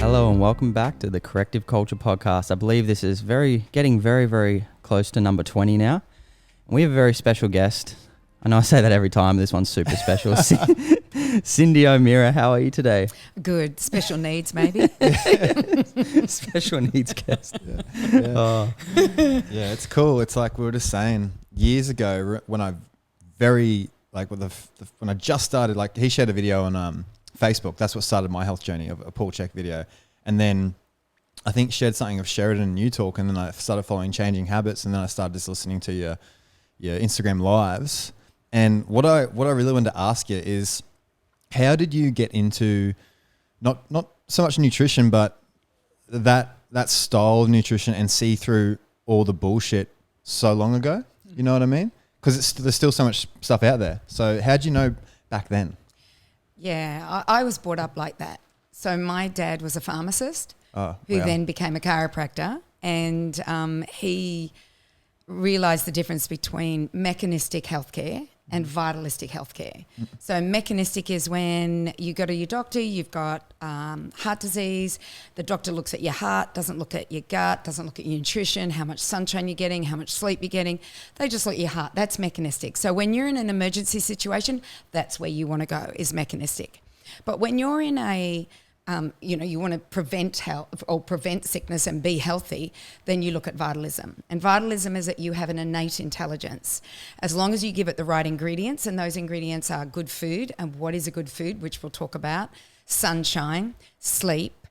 Hello and welcome back to the Corrective Culture Podcast. I believe this is getting very close to number 20 now. And we have a very special guest. I know I say that every time. This one's super special. Cyndi O'Meara, how are you today? Good. Special needs, maybe. Special needs guest. Yeah. Oh. Yeah, it's cool. It's like we were just saying years ago when I when I just started, like he shared a video on Facebook. That's what started my health journey, of a Paul Check video. And then I think shared something of Sheridan and you talk, and then I started following Changing Habits, and then I started just listening to your Instagram lives. And what I really wanted to ask you is, how did you get into not so much nutrition, but that style of nutrition and see through all the bullshit so long ago? You know what I mean? Because there's still so much stuff out there. So how did you know back then? Yeah, I was brought up like that. So my dad was a pharmacist who then became a chiropractor, and he realised the difference between mechanistic healthcare and vitalistic healthcare. So mechanistic is when you go to your doctor, you've got heart disease, the doctor looks at your heart, doesn't look at your gut, doesn't look at your nutrition, how much sunshine you're getting, how much sleep you're getting. They just look at your heart. That's mechanistic. So when you're in an emergency situation, that's where you want to go, is mechanistic. But when you're in a you want to prevent health or prevent sickness and be healthy, then you look at vitalism. And vitalism is that you have an innate intelligence. As long as you give it the right ingredients, and those ingredients are good food, and what is a good food, which we'll talk about, sunshine, sleep,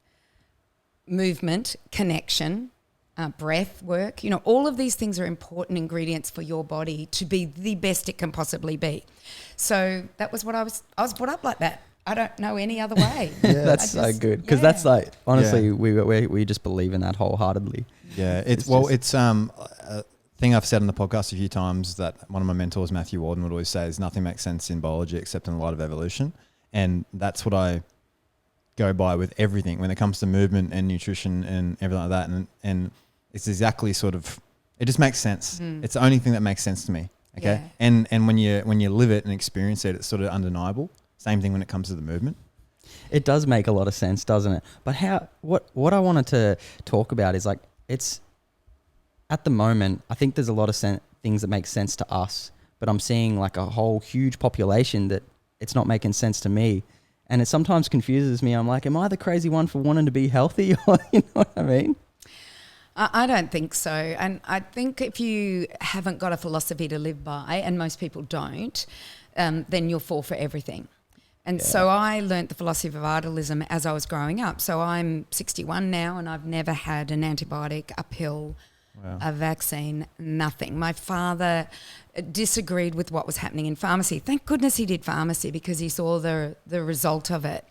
movement, connection, breath work, all of these things are important ingredients for your body to be the best it can possibly be. So that was what I was brought up like that. I don't know any other way. That's so good, because that's like, honestly, we just believe in that wholeheartedly. Yeah, it's a thing I've said on the podcast a few times that one of my mentors, Matthew Walden, would always say is nothing makes sense in biology except in the light of evolution. And that's what I go by with everything when it comes to movement and nutrition and everything like that. And it's exactly it just makes sense. It's the only thing that makes sense to me. Okay. Yeah. And when you live it and experience it, it's sort of undeniable. Same thing when it comes to the movement. It does make a lot of sense, doesn't it? But what I wanted to talk about is, like, it's at the moment, I think there's a lot of things that make sense to us, but I'm seeing like a whole huge population that it's not making sense to me. And it sometimes confuses me. I'm like, am I the crazy one for wanting to be healthy? You know what I mean? I don't think so. And I think if you haven't got a philosophy to live by, and most people don't, then you'll fall for everything. And so I learnt the philosophy of vitalism as I was growing up. So I'm 61 now, and I've never had an antibiotic, a pill, a vaccine, nothing. My father disagreed with what was happening in pharmacy. Thank goodness he did pharmacy, because he saw the result of it.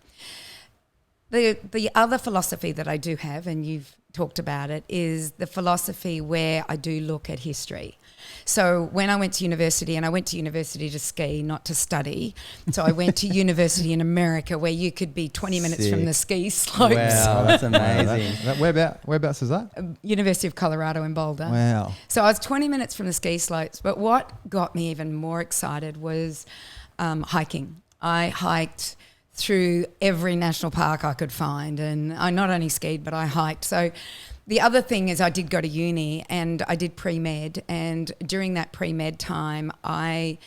The other philosophy that I do have, and you've talked about it, is the philosophy where I do look at history. So when I went to university, and I went to university to ski, not to study. So I went to university in America, where you could be 20 minutes from the ski slopes. Wow, that's amazing. Whereabouts is that? University of Colorado in Boulder. Wow. So I was 20 minutes from the ski slopes. But what got me even more excited was hiking. I hiked through every national park I could find, and I not only skied, but I hiked. So the other thing is I did go to uni, and I did pre-med, and during that pre-med time I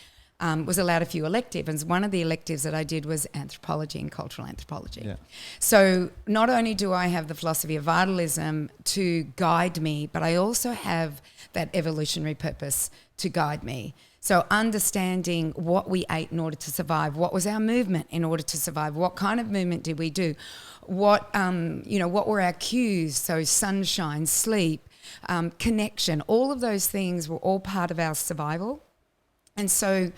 was allowed a few electives, and one of the electives that I did was anthropology and cultural anthropology. Yeah. So not only do I have the philosophy of vitalism to guide me, but I also have that evolutionary purpose to guide me. So understanding what we ate in order to survive, what was our movement in order to survive, what kind of movement did we do, what were our cues, so sunshine, sleep, connection, all of those things were all part of our survival. And so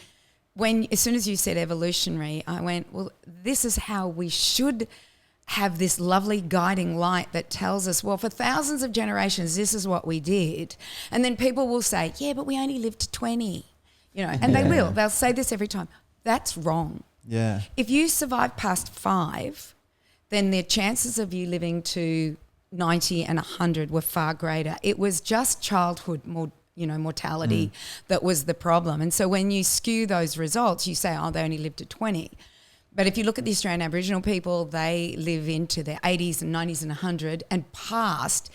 as soon as you said evolutionary, I went, well, this is how we should have this lovely guiding light that tells us, well, for thousands of generations, this is what we did. And then people will say, yeah, but we only lived to 20. And they will. They'll say this every time. That's wrong. Yeah. If you survive past 5, then the chances of you living to 90 and 100 were far greater. It was just childhood mortality that was the problem. And so when you skew those results, you say, oh, they only lived to 20. But if you look at the Australian Aboriginal people, they live into their 80s and 90s and 100 and past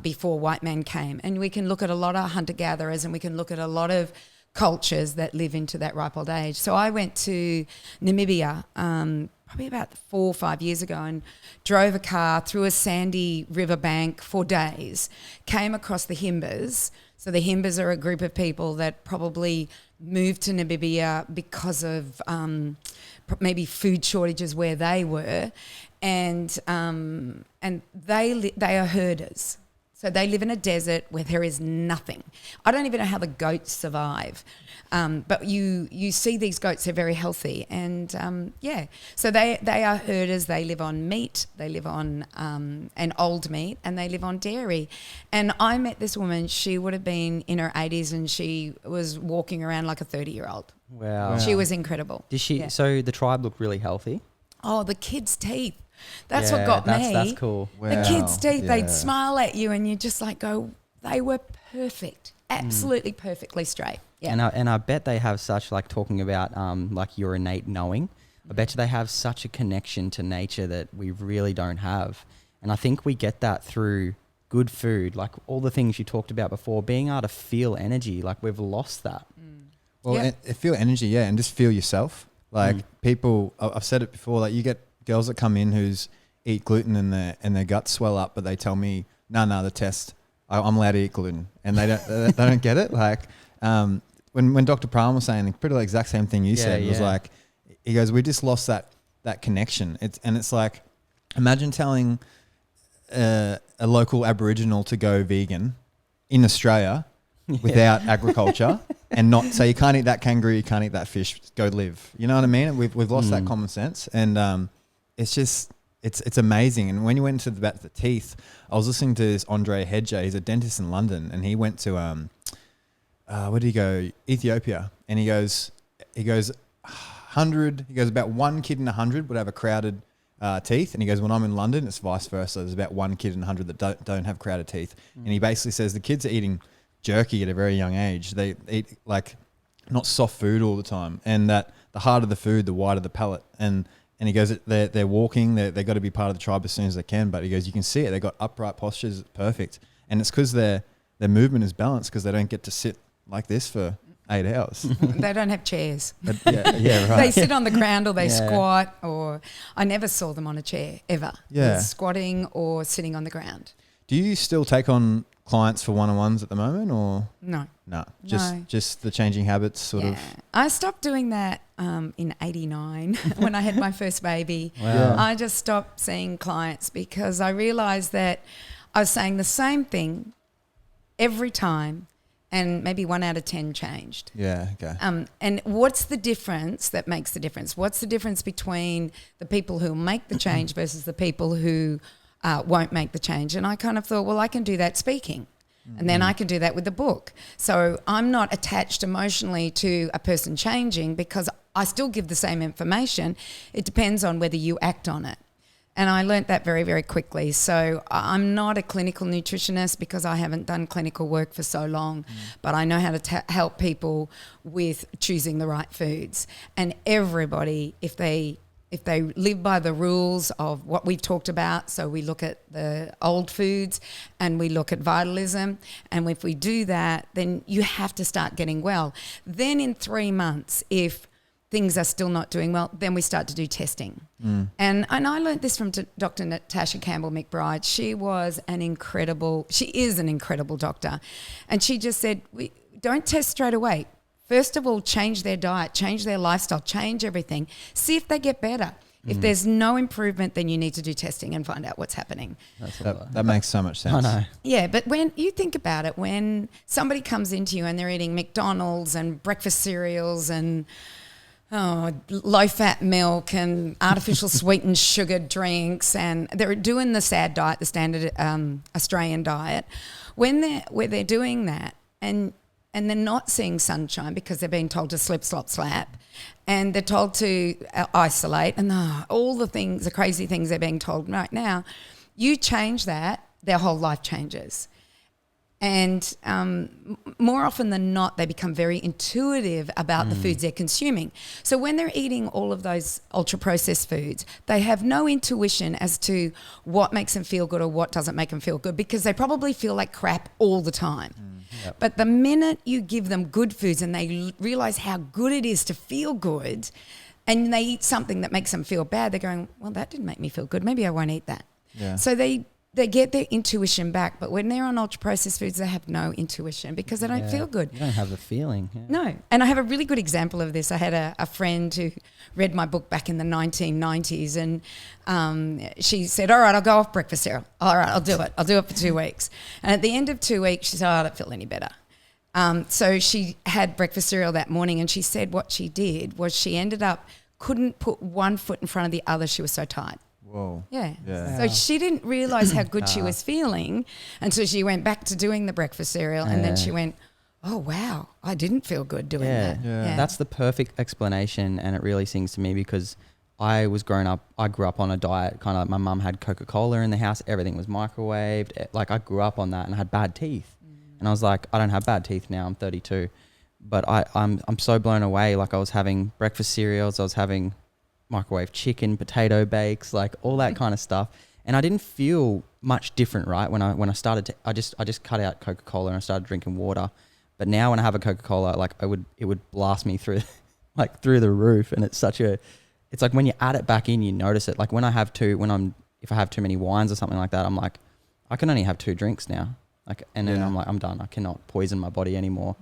before white man came. And we can look at a lot of hunter-gatherers, and we can look at a lot of cultures that live into that ripe old age. So I went to Namibia probably about 4 or 5 years ago and drove a car through a sandy riverbank for days, came across the Himbas. So the Himbas are a group of people that probably moved to Namibia because of maybe food shortages where they were, and they are herders. So they live in a desert where there is nothing. I don't even know how the goats survive, but you see these goats, they're very healthy, and so they are herders. They live on meat, they live on an old meat, and they live on dairy. And I met this woman. She would have been in her 80s, and she was walking around like a 30-year-old. Wow. She was incredible. Did she? Yeah. So the tribe looked really healthy. Oh, the kids' teeth. That's Yeah, what got me. That's cool. The kids' teeth, Yeah. they'd smile at you and you just like go, they were perfect. Absolutely perfectly straight. Yeah. And I bet they have such, like, talking about like your innate knowing. I bet you they have such a connection to nature that we really don't have. And I think we get that through good food, like all the things you talked about before, being able to feel energy. Like, we've lost that. Well, Yeah. feel energy, and just feel yourself. Like people, I've said it before, like you get girls that come in who's eat gluten and their guts swell up, but they tell me, no, the test, I'm allowed to eat gluten, and they don't get it. Like when Dr. Pram was saying pretty the exact same thing you said, it was like, he goes, we just lost that connection. It's like, imagine telling a local Aboriginal to go vegan in Australia without agriculture, and not say you can't eat that kangaroo, you can't eat that fish, go live. You know what I mean? We've lost that common sense, and it's just it's amazing. And when you went into about the teeth, I was listening to this Andre Hedger. He's a dentist in London, and he went to where did he go? Ethiopia, and he goes 100. He goes about 1 kid in 100 would have a crowded teeth, and he goes, when I'm in London, it's vice versa. There's about 1 kid in 100 that don't have crowded teeth, and he basically says the kids are eating jerky at a very young age. They eat like not soft food all the time, and that the harder the food, the wider the palate. And he goes, they're walking, they got to be part of the tribe as soon as they can. But he goes, you can see it. They got upright postures, perfect, and it's because their movement is balanced, because they don't get to sit like this for 8 hours. They don't have chairs. Yeah, right. They sit on the ground, or they squat, or I never saw them on a chair ever. Yeah. Squatting or sitting on the ground. Do you still take on clients for one-on-ones at the moment, or No. just the changing habits sort of? I stopped doing that in 89 when I had my first baby. Wow. I just stopped seeing clients because I realised that I was saying the same thing every time, and maybe 1 out of 10 changed. Yeah, okay. And what's the difference that makes the difference? What's the difference between the people who make the change versus the people who won't make the change? And I kind of thought, well, I can do that speaking. And then I can do that with the book. So I'm not attached emotionally to a person changing, because I still give the same information. It depends on whether you act on it. And I learnt that very, very quickly. So I'm not a clinical nutritionist because I haven't done clinical work for so long, but I know how to help people with choosing the right foods. And everybody, if they live by the rules of what we've talked about, so we look at the old foods and we look at vitalism, and if we do that, then you have to start getting well. Then in 3 months, if things are still not doing well, then we start to do testing. And I learned this from Dr. Natasha Campbell McBride. She is an incredible doctor. And she just said, don't test straight away. First of all, change their diet, change their lifestyle, change everything. See if they get better. If there's no improvement, then you need to do testing and find out what's happening. That makes so much sense. I know. Yeah, but when you think about it, when somebody comes into you and they're eating McDonald's and breakfast cereals and low-fat milk and artificial sweetened sugared drinks, and they're doing the SAD diet, the standard Australian diet, when they're doing that and they're not seeing sunshine because they're being told to slip, slop, slap, and they're told to isolate, and all the crazy things they're being told right now, you change that, their whole life changes. And more often than not, they become very intuitive about the foods they're consuming. So when they're eating all of those ultra-processed foods, they have no intuition as to what makes them feel good or what doesn't make them feel good, because they probably feel like crap all the time. Yep. But the minute you give them good foods and they realize how good it is to feel good, and they eat something that makes them feel bad, they're going, well, that didn't make me feel good. Maybe I won't eat that. Yeah. So they get their intuition back. But when they're on ultra-processed foods, they have no intuition because they don't feel good. You don't have the feeling. Yeah. No. And I have a really good example of this. I had a friend who read my book back in the 1990s, and she said, all right, I'll go off breakfast cereal. All right, I'll do it. I'll do it for 2 weeks. And at the end of 2 weeks, she said, oh, I don't feel any better. So she had breakfast cereal that morning, and she said what she did was she ended up couldn't put one foot in front of the other. She was so tired. Whoa. Yeah. Yeah. So she didn't realise how good she was feeling until she went back to doing the breakfast cereal, and then she went, oh, wow, I didn't feel good doing that. Yeah. That's the perfect explanation, and it really sings to me because I grew up on a diet, kind of like my mum had Coca-Cola in the house, everything was microwaved. Like I grew up on that and I had bad teeth. And I was like, I don't have bad teeth now, I'm 32. But I'm so blown away. Like I was having breakfast cereals, I was having microwave chicken, potato bakes, like all that kind of stuff. And I didn't feel much different, right? When I started to, I just cut out Coca-Cola and I started drinking water. But now when I have a Coca-Cola, like it would blast me through, like through the roof. And it's like when you add it back in, you notice it. Like if I have too many wines or something like that, I'm like, I can only have 2 drinks now. Like, and then I'm like, I'm done. I cannot poison my body anymore.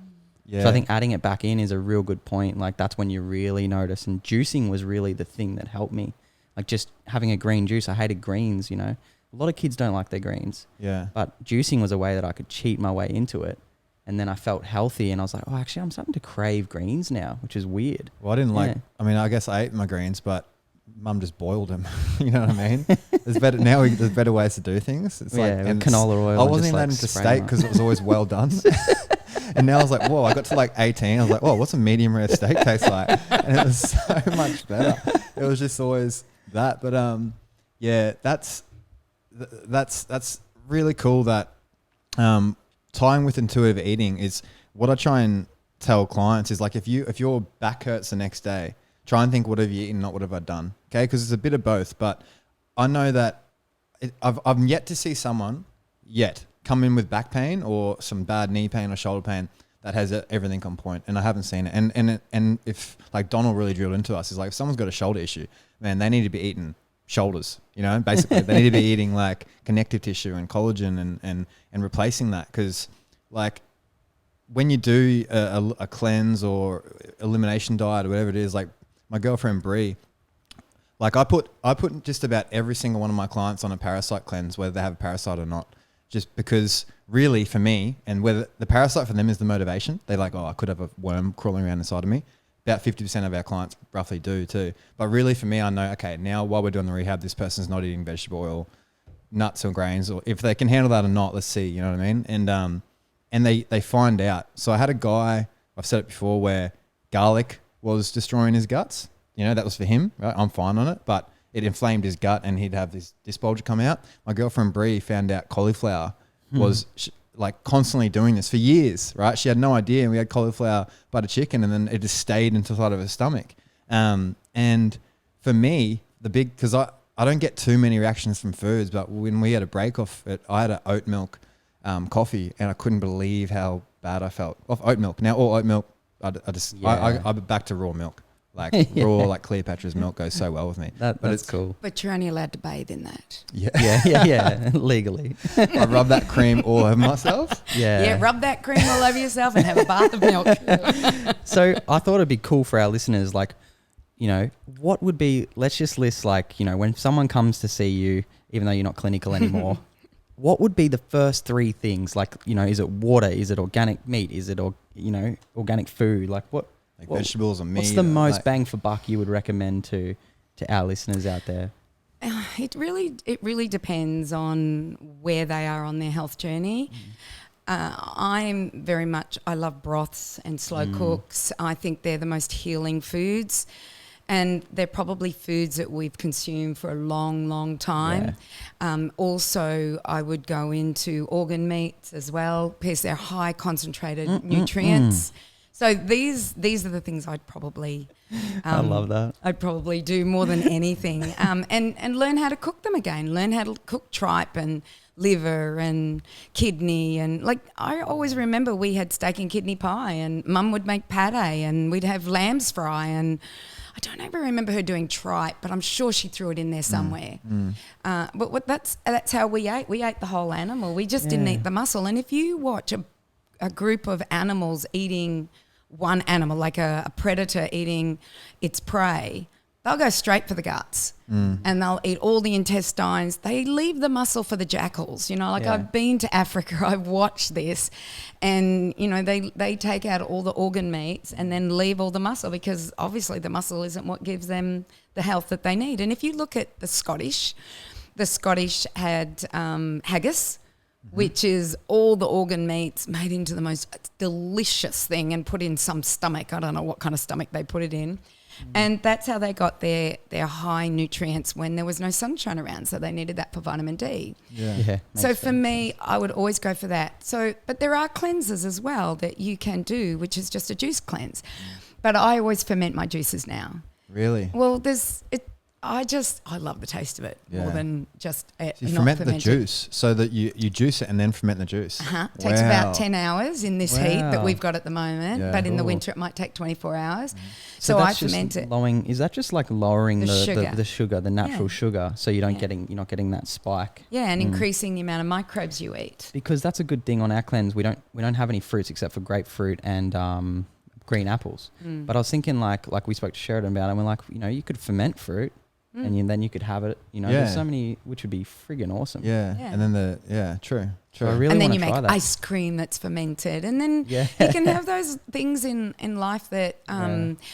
Yeah. So I think adding it back in is a real good point. Like that's when you really notice. And juicing was really the thing that helped me. Like just having a green juice. I hated greens, you know. A lot of kids don't like their greens. Yeah. But juicing was a way that I could cheat my way into it. And then I felt healthy and I was like, oh, actually I'm starting to crave greens now, which is weird. Well, I didn't like, I mean, I guess I ate my greens, but Mum just boiled them. You know what I mean? There's better ways to do things. It's like and canola oil. I wasn't even allowed into steak because it was always well done. And now I was like, whoa, I got to like 18. I was like, whoa, what's a medium rare steak taste like? And it was so much better. It was just always that. But yeah, that's really cool that tying with intuitive eating is what I try and tell clients is like if your back hurts the next day, try and think what have you eaten, not what have I done. Okay, because it's a bit of both. But I know that I've yet to see someone come in with back pain or some bad knee pain or shoulder pain that has everything on point, and I haven't seen it. And if like Donald really drilled into us, is like if someone's got a shoulder issue, man, they need to be eating shoulders. You know, basically they need to be eating like connective tissue and collagen and replacing that, because like when you do a cleanse or elimination diet or whatever it is, like my girlfriend Bree, like I put just about every single one of my clients on a parasite cleanse, whether they have a parasite or not, just because really for me, and whether the parasite for them is the motivation, they're like, oh, I could have a worm crawling around inside of me. About 50% of our clients roughly do too. But really for me, I know, okay, now while we're doing the rehab, this person's not eating vegetable oil, nuts or grains, or if they can handle that or not, let's see, you know what I mean? And they find out. So I had a guy, I've said it before, where garlic was destroying his guts. You know, that was for him, right? I'm fine on it, but it inflamed his gut and he'd have this bulge come out. My girlfriend Bree found out cauliflower was like constantly doing this for years, right? She had no idea. And we had cauliflower butter chicken and then it just stayed into the side of her stomach. And for me, because I don't get too many reactions from foods, but when we had a break off it, I had an oat milk coffee and I couldn't believe how bad I felt off oat milk. Now all oat milk, I'm back to raw milk. Like raw, like Cleopatra's milk goes so well with me. That's cool. But you're only allowed to bathe in that. Yeah, legally. I rub that cream all over myself. Yeah, rub that cream all over yourself and have a bath of milk. So I thought it'd be cool for our listeners, like, you know, what would be, let's just list like, you know, when someone comes to see you, even though you're not clinical anymore, what would be the first 3 things? Like, you know, is it water? Is it organic meat? Is it, organic food? Like what? Like vegetables and meat. What's the most bang for buck you would recommend to our listeners out there? It really depends on where they are on their health journey. I love broths and slow cooks. I think they're the most healing foods. And they're probably foods that we've consumed for a long, long time. Also, I would go into organ meats as well because they're high concentrated nutrients. So these are the things I'd probably I love that. I'd probably do more than anything, and learn how to cook them again. Learn how to cook tripe and liver and kidney, and like I always remember we had steak and kidney pie, and Mum would make pate, and we'd have lamb's fry, and I don't ever remember her doing tripe, but I'm sure she threw it in there somewhere. But that's how we ate. We ate the whole animal. We just didn't eat the muscle. And if you watch a group of animals eating one animal, like a predator eating its prey, they'll go straight for the guts and they'll eat all the intestines. They leave the muscle for the jackals. You know, like I've been to Africa, I've watched this, and, you know, they take out all the organ meats and then leave all the muscle because obviously the muscle isn't what gives them the health that they need. And if you look at the Scottish had haggis, which is all the organ meats made into the most delicious thing and put in some stomach. I don't know what kind of stomach they put it in. And that's how they got their high nutrients when there was no sunshine around. So they needed that for vitamin D. So for me, I would always go for that. So, but there are cleansers as well that you can do, which is just a juice cleanse. But I always ferment my juices now. Really? Well, I love the taste of it more than just it. So you ferment the juice so that you juice it and then ferment the juice. Takes about 10 hours in this heat that we've got at the moment, but in the winter it might take 24 hours. So I ferment it. Is that just like lowering the sugar, the natural sugar, so you're not getting that spike? Yeah, and increasing the amount of microbes you eat. Because that's a good thing on our cleanse. We don't have any fruits except for grapefruit and green apples. But I was thinking like we spoke to Sheridan about it, and we're like, you know, you could ferment fruit. And then you could have it, you know, there's so many, which would be friggin' awesome. And then true. So I really and then you make ice cream that's fermented, and then you can have those things in life that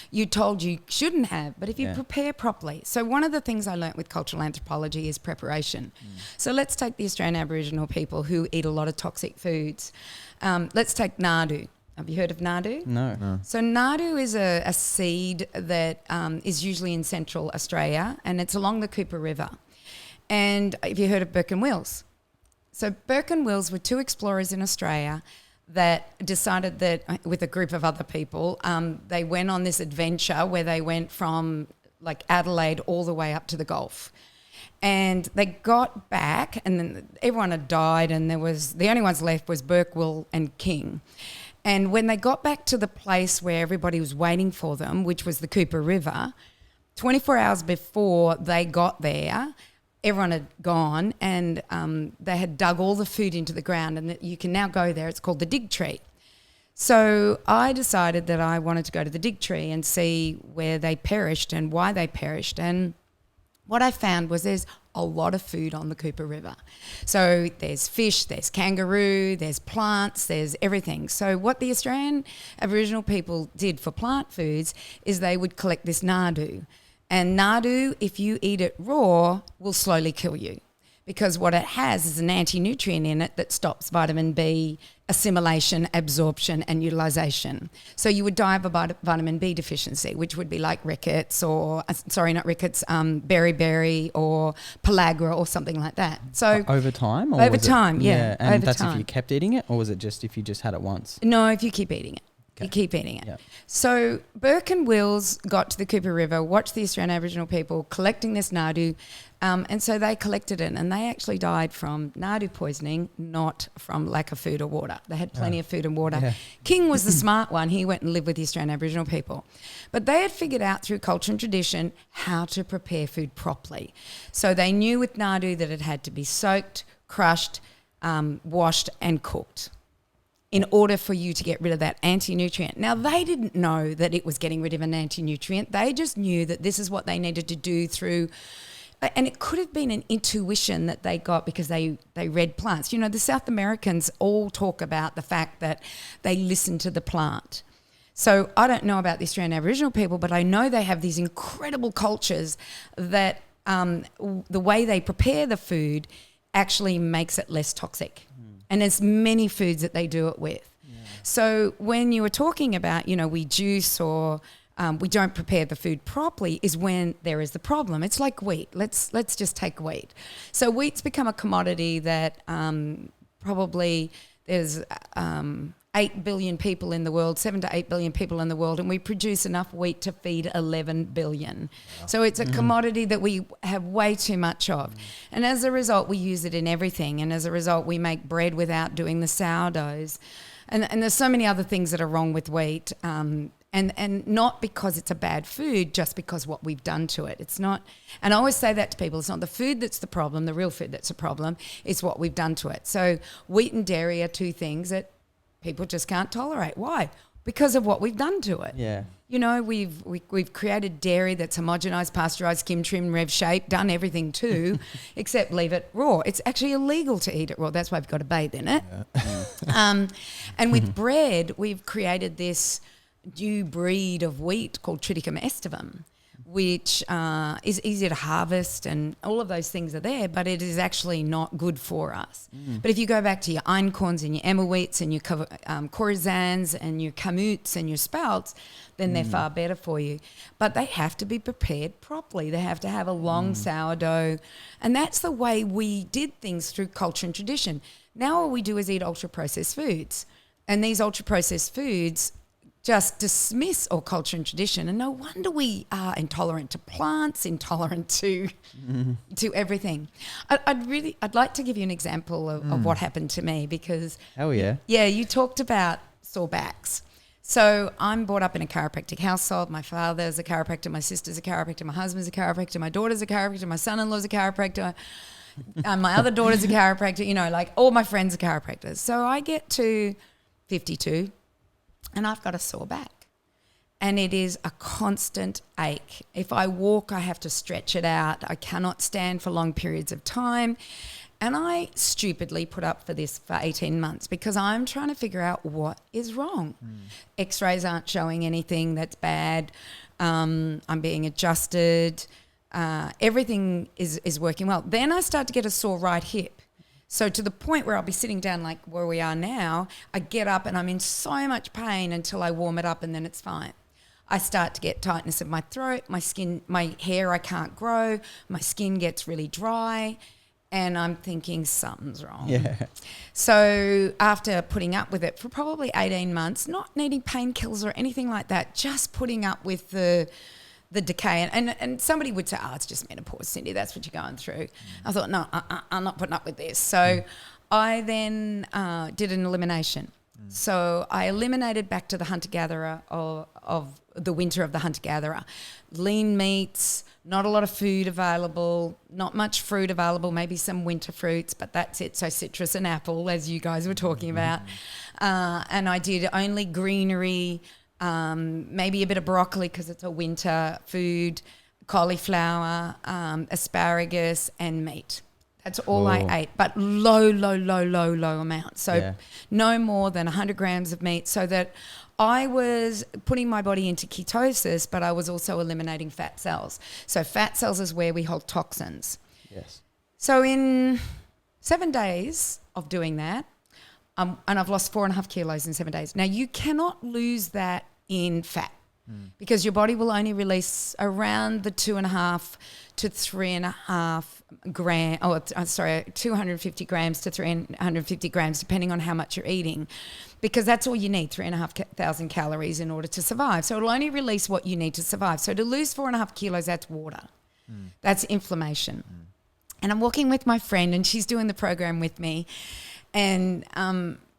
you told you shouldn't have, but if you prepare properly. So one of the things I learnt with cultural anthropology is preparation. So let's take the Australian Aboriginal people who eat a lot of toxic foods. Let's take nardoo. Have you heard of nardoo? No. So nardoo is a seed that is usually in central Australia, and it's along the Cooper River. And have you heard of Burke and Wills? So Burke and Wills were two explorers in Australia that decided that with a group of other people, they went on this adventure where they went from like Adelaide all the way up to the Gulf. And they got back, and then everyone had died, and the only ones left was Burke, Will and King. And when they got back to the place where everybody was waiting for them, which was the Cooper River, 24 hours before they got there, everyone had gone, and they had dug all the food into the ground, and you can now go there. It's called the Dig Tree. So I decided that I wanted to go to the Dig Tree and see where they perished and why they perished. And what I found was there's a lot of food on the Cooper River. So there's fish, there's kangaroo, there's plants, there's everything. So what the Australian Aboriginal people did for plant foods is they would collect this nardoo. And nardoo, if you eat it raw, will slowly kill you, because what it has is an anti-nutrient in it that stops vitamin B assimilation, absorption and utilisation. So you would die of a vitamin B deficiency, which would be like rickets or, beriberi or pellagra or something like that. So over time? Over time. And that's if you kept eating it, or was it just if you just had it once? No, if you keep eating it. You keep eating it. Yep. So Burke and Wills got to the Cooper River, watched the Australian Aboriginal people collecting this nardoo, and so they collected it, and they actually died from nardoo poisoning, not from lack of food or water. They had plenty of food and water. Yeah. King was the smart one. He went and lived with the Australian Aboriginal people. But they had figured out through culture and tradition how to prepare food properly. So they knew with nardoo that it had to be soaked, crushed, washed and cooked in order for you to get rid of that anti-nutrient. Now, they didn't know that it was getting rid of an anti-nutrient. They just knew that this is what they needed to do through, and it could have been an intuition that they got because they read plants. You know, the South Americans all talk about the fact that they listen to the plant. So I don't know about the Australian Aboriginal people, but I know they have these incredible cultures that the way they prepare the food actually makes it less toxic. And there's many foods that they do it with. Yeah. So when you were talking about, you know, we juice or we don't prepare the food properly is when there is the problem. It's like wheat. Let's just take wheat. So wheat's become a commodity that probably there's 8 billion people in the world, 7 to 8 billion people in the world, and we produce enough wheat to feed 11 billion. Wow. So it's a commodity that we have way too much of. And as a result, we use it in everything. And as a result, we make bread without doing the sourdoughs. And there's so many other things that are wrong with wheat. And not because it's a bad food, just because what we've done to it. It's not, and I always say that to people, it's not the food that's the problem, the real food that's the problem, it's what we've done to it. So wheat and dairy are two things that people just can't tolerate. Why? Because of what we've done to it. Yeah. You know, we've created dairy that's homogenized, pasteurized, skim trimmed, rev shaped, done everything too, except leave it raw. It's actually illegal to eat it raw. That's why we've got to bathe in it. Yeah. And with bread, we've created this new breed of wheat called Triticum estivum, which is easier to harvest, and all of those things are there, but it is actually not good for us. But if you go back to your einkorns and your emmer wheats and your corazans and your kamutes and your sprouts, then they're far better for you. But they have to be prepared properly. They have to have a long sourdough. And that's the way we did things through culture and tradition. Now all we do is eat ultra-processed foods. And these ultra-processed foods just dismiss all culture and tradition, and no wonder we are intolerant to plants, intolerant to everything. I'd like to give you an example of what happened to me, because you talked about sore backs. So I'm brought up in a chiropractic household. My father's a chiropractor, my sister's a chiropractor, my husband's a chiropractor, my daughter's a chiropractor, my son-in-law's a chiropractor, my other daughter's a chiropractor. You know, like all my friends are chiropractors. So I get to 52. And I've got a sore back, and it is a constant ache. If I walk, I have to stretch it out. I cannot stand for long periods of time. And I stupidly put up for this for 18 months because I'm trying to figure out what is wrong. X-rays aren't showing anything that's bad. I'm being adjusted. Everything is working well. Then I start to get a sore right hip. So to the point where I'll be sitting down like where we are now, I get up and I'm in so much pain until I warm it up, and then it's fine. I start to get tightness of my throat, my skin, my hair I can't grow, my skin gets really dry, and I'm thinking something's wrong. Yeah. So after putting up with it for probably 18 months, not needing painkillers or anything like that, just putting up with the decay. And somebody would say, oh, it's just menopause, Cyndi, that's what you're going through. I thought, no, I'm not putting up with this. So I then did an elimination. So I eliminated back to the hunter-gatherer of the winter of the hunter-gatherer. Lean meats, not a lot of food available, not much fruit available, maybe some winter fruits, but that's it. So citrus and apple, as you guys were talking about. And I did only greenery, maybe a bit of broccoli because it's a winter food, cauliflower, asparagus, and meat. That's all I ate, but low amounts. So no more than 100 grams of meat, so that I was putting my body into ketosis, but I was also eliminating fat cells. So fat cells is where we hold toxins. Yes. So in 7 days of doing that, and I've lost 4.5 kilos in 7 days. Now, you cannot lose that in fat because your body will only release around the 2.5 to 3.5 gram, 250 grams to 350 grams, depending on how much you're eating, because that's all you need, 3,500 calories in order to survive. So it'll only release what you need to survive. So to lose 4.5 kilos, that's water. That's inflammation. And I'm walking with my friend, and she's doing the program with me. And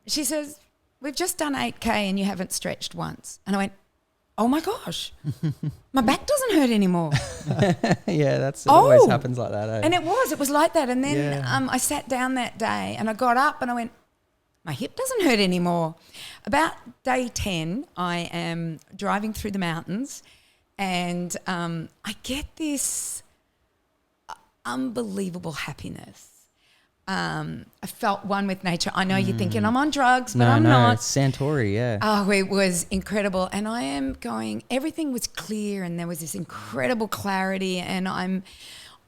she says, we've just done 8K and you haven't stretched once. And I went, oh my gosh, my back doesn't hurt anymore. Yeah, it always happens like that. Eh? And it was like that. And then I sat down that day and I got up and I went, my hip doesn't hurt anymore. About day 10, I am driving through the mountains, and I get this unbelievable happiness. I felt one with nature. I know you're thinking I'm on drugs, but I'm not. It's Santori, yeah. Oh, it was incredible. And I am going, everything was clear and there was this incredible clarity, and I'm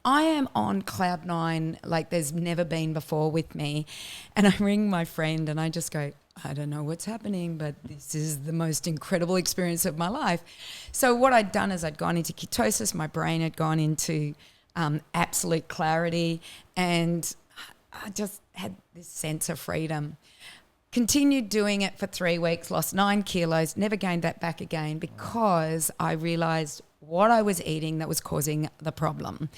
I am on cloud nine like there's never been before with me. And I ring my friend and I just go, I don't know what's happening, but this is the most incredible experience of my life. So what I'd done is I'd gone into ketosis. My brain had gone into absolute clarity, and I just had this sense of freedom. Continued doing it for 3 weeks, lost 9 kilos, never gained that back again because I realised what I was eating that was causing the problem.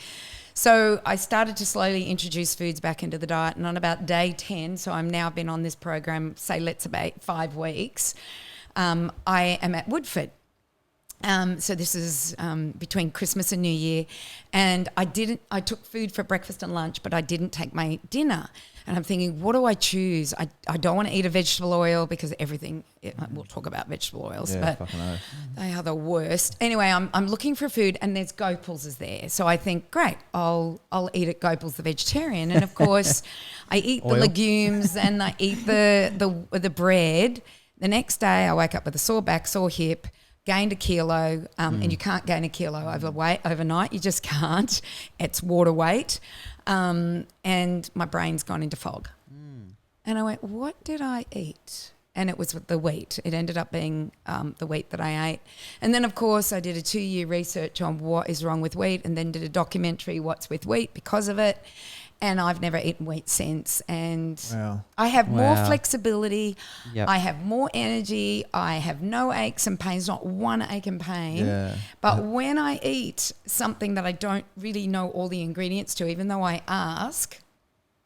So I started to slowly introduce foods back into the diet, and on about day 10, so I'm now been on this program, say let's about 5 weeks, I am at Woodford. So this is between Christmas and New Year, and I took food for breakfast and lunch, but I didn't take my dinner. And I'm thinking, what do I choose? I don't want to eat a vegetable oil because we'll talk about vegetable oils, but they are the worst. Anyway, I'm looking for food, and there's Gopal's is there. So I think, great, I'll eat at Gopal's the vegetarian. And of course, I eat the legumes and I eat the bread. The next day I wake up with a sore back, sore hip, gained a kilo, and you can't gain a kilo overnight. You just can't. It's water weight. And my brain's gone into fog. And I went, what did I eat? And it was the wheat. It ended up being the wheat that I ate. And then, of course, I did a 2-year research on what is wrong with wheat, and then did a documentary, What's with Wheat, because of it. And I've never eaten wheat since. And I have more flexibility. Yep. I have more energy. I have no aches and pains, not one ache and pain. Yeah. But when I eat something that I don't really know all the ingredients to, even though I ask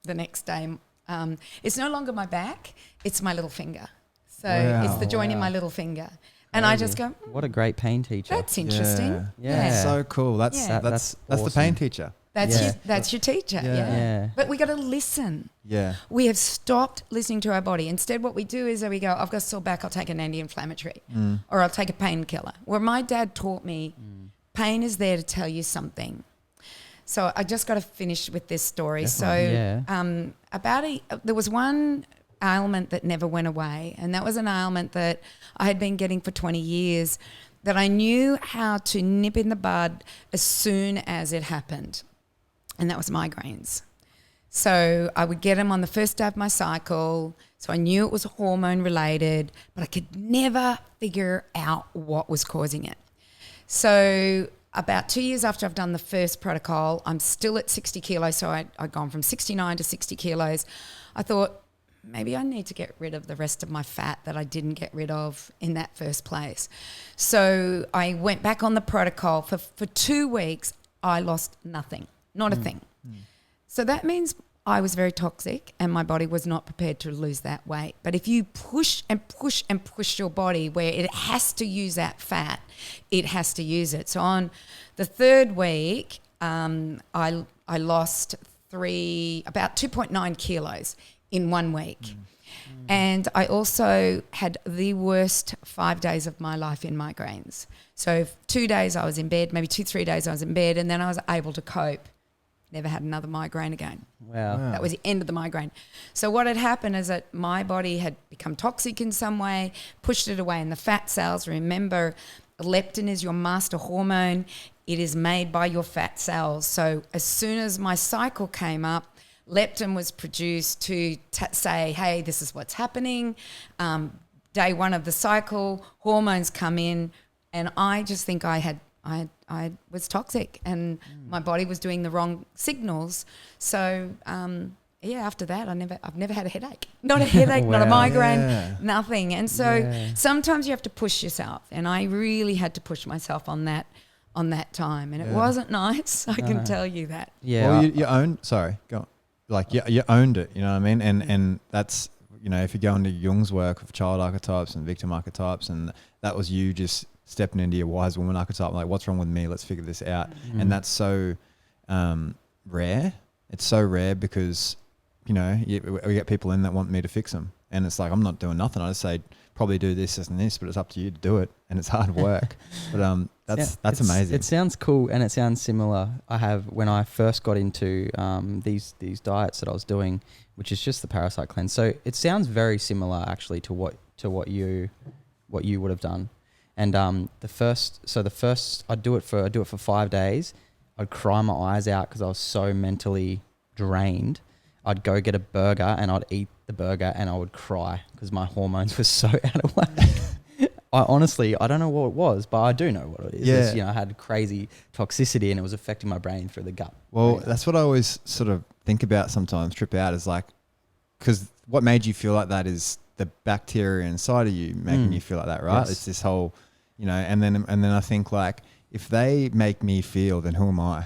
the next day, it's no longer my back, it's my little finger. So it's the joint in my little finger. And I just go, what a great pain teacher. That's interesting. Yeah. So cool. That's awesome. The pain teacher. That's your teacher. Yeah. But we got to listen. Yeah. We have stopped listening to our body. Instead, what we do is that we go, I've got a sore back, I'll take an anti-inflammatory, or I'll take a painkiller. Where my dad taught me, pain is there to tell you something. So I just got to finish with this story. Definitely. So there was one ailment that never went away, and that was an ailment that I had been getting for 20 years that I knew how to nip in the bud as soon as it happened. And that was migraines. So I would get them on the first day of my cycle. So I knew it was hormone related, but I could never figure out what was causing it. So about 2 years after I've done the first protocol, I'm still at 60 kilos. So I'd gone from 69 to 60 kilos. I thought, maybe I need to get rid of the rest of my fat that I didn't get rid of in that first place. So I went back on the protocol. For 2 weeks, I lost nothing. Not a thing. So that means I was very toxic and my body was not prepared to lose that weight. But if you push and push and push your body where it has to use that fat, it has to use it. So on the 3rd week, I lost about 2.9 kilos in 1 week. And I also had the worst 5 days of my life in migraines. So 2 days I was in bed, maybe 2-3 days I was in bed, and then I was able to cope. Never had another migraine again. Wow. That was the end of the migraine. So what had happened is that my body had become toxic in some way, pushed it away in the fat cells. Remember, leptin is your master hormone. It is made by your fat cells. So as soon as my cycle came up, leptin was produced to say, hey, this is what's happening. Day 1 of the cycle, hormones come in, and I just think I was toxic and my body was doing the wrong signals. So after that, I've never had a headache. Not a headache, not a migraine, nothing. And so sometimes you have to push yourself, and I really had to push myself on that time, and it wasn't nice. I can tell you that. Yeah. Well, you owned. Sorry, go on. Like you owned it. You know what I mean? And that's, you know, if you go into Jung's work of child archetypes and victim archetypes, and that was you just stepping into your wise woman archetype, like, what's wrong with me? Let's figure this out. And that's so rare. It's so rare because, you know, we get people in that want me to fix them. And it's like, I'm not doing nothing. I just say, probably do this and this, but it's up to you to do it. And it's hard work. But that's amazing. It sounds cool, and it sounds similar. I have, when I first got into these diets that I was doing, which is just the parasite cleanse. So it sounds very similar actually to what you would have done. And the first I do it for 5 days. I'd cry my eyes out because I was so mentally drained. I'd go get a burger and I'd eat the burger and I would cry because my hormones were so out of whack. I don't know what it was, but I do know what it is. Yeah. It's, I had crazy toxicity and it was affecting my brain through the gut. Well, Brain. that's what I always sort of think about sometimes, trip out, is like, because what made you feel like that is the bacteria inside of you making you feel like that, right? Yes. It's this whole, and then I think like, if they make me feel, then who am I?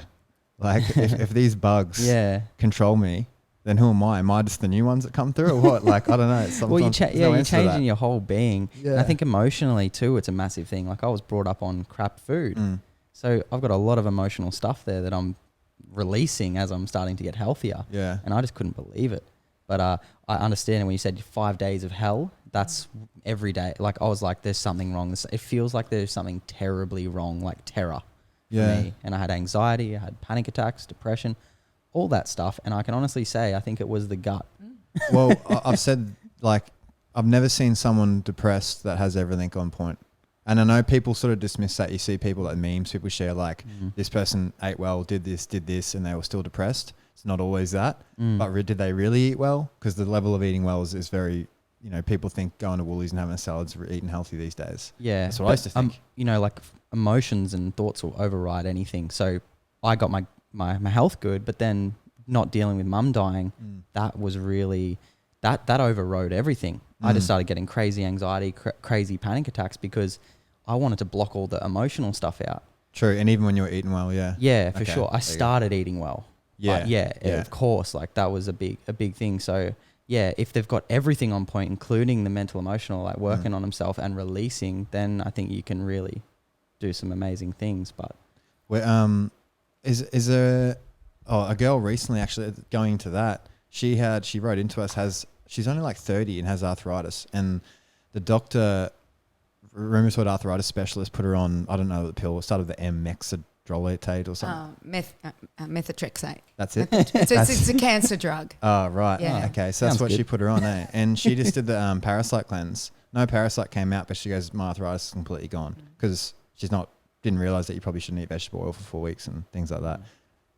Like if these bugs control me, then who am I? Am I just the new ones that come through or what? Like, I don't know. Well, you're changing your whole being. Yeah. And I think emotionally too, it's a massive thing. Like I was brought up on crap food. So I've got a lot of emotional stuff there that I'm releasing as I'm starting to get healthier. Yeah. And I just couldn't believe it. But I understand when you said 5 days of hell, that's every day. Like I was like, there's something wrong. It feels like there's something terribly wrong, like terror for me. And I had anxiety, I had panic attacks, depression, all that stuff. And I can honestly say, I think it was the gut. Well, I've said, like, I've never seen someone depressed that has everything on point. And I know people sort of dismiss that. You see people like memes, people share like, this person ate well, did this, and they were still depressed. It's not always that. But did they really eat well? Because the level of eating well is very, people think going to Woolies and having a salad's eating healthy these days. Yeah. That's what I used to think. Like emotions and thoughts will override anything. So I got my health good, but then not dealing with mum dying, that was really, that overrode everything. I just started getting crazy anxiety, crazy panic attacks because I wanted to block all the emotional stuff out. True. And even when you were eating well, yeah. Yeah, for sure. I started eating well. Yeah. Of course, like that was a big thing. So yeah, if they've got everything on point, including the mental, emotional, like working on themselves and releasing, then I think you can really do some amazing things. But is there a girl recently actually going into that? She wrote into us, she's only like 30 and has arthritis, and the doctor, rheumatoid arthritis specialist, put her on, I don't know the pill, it started with the methadrolate or something. Methotrexate. That's it. It's a cancer drug. Oh, right. Yeah. Okay, so that's Sounds what good. she put her on, eh? And she just did the parasite cleanse. No parasite came out, but she goes, my arthritis is completely gone, because didn't realize that you probably shouldn't eat vegetable oil for 4 weeks and things like that.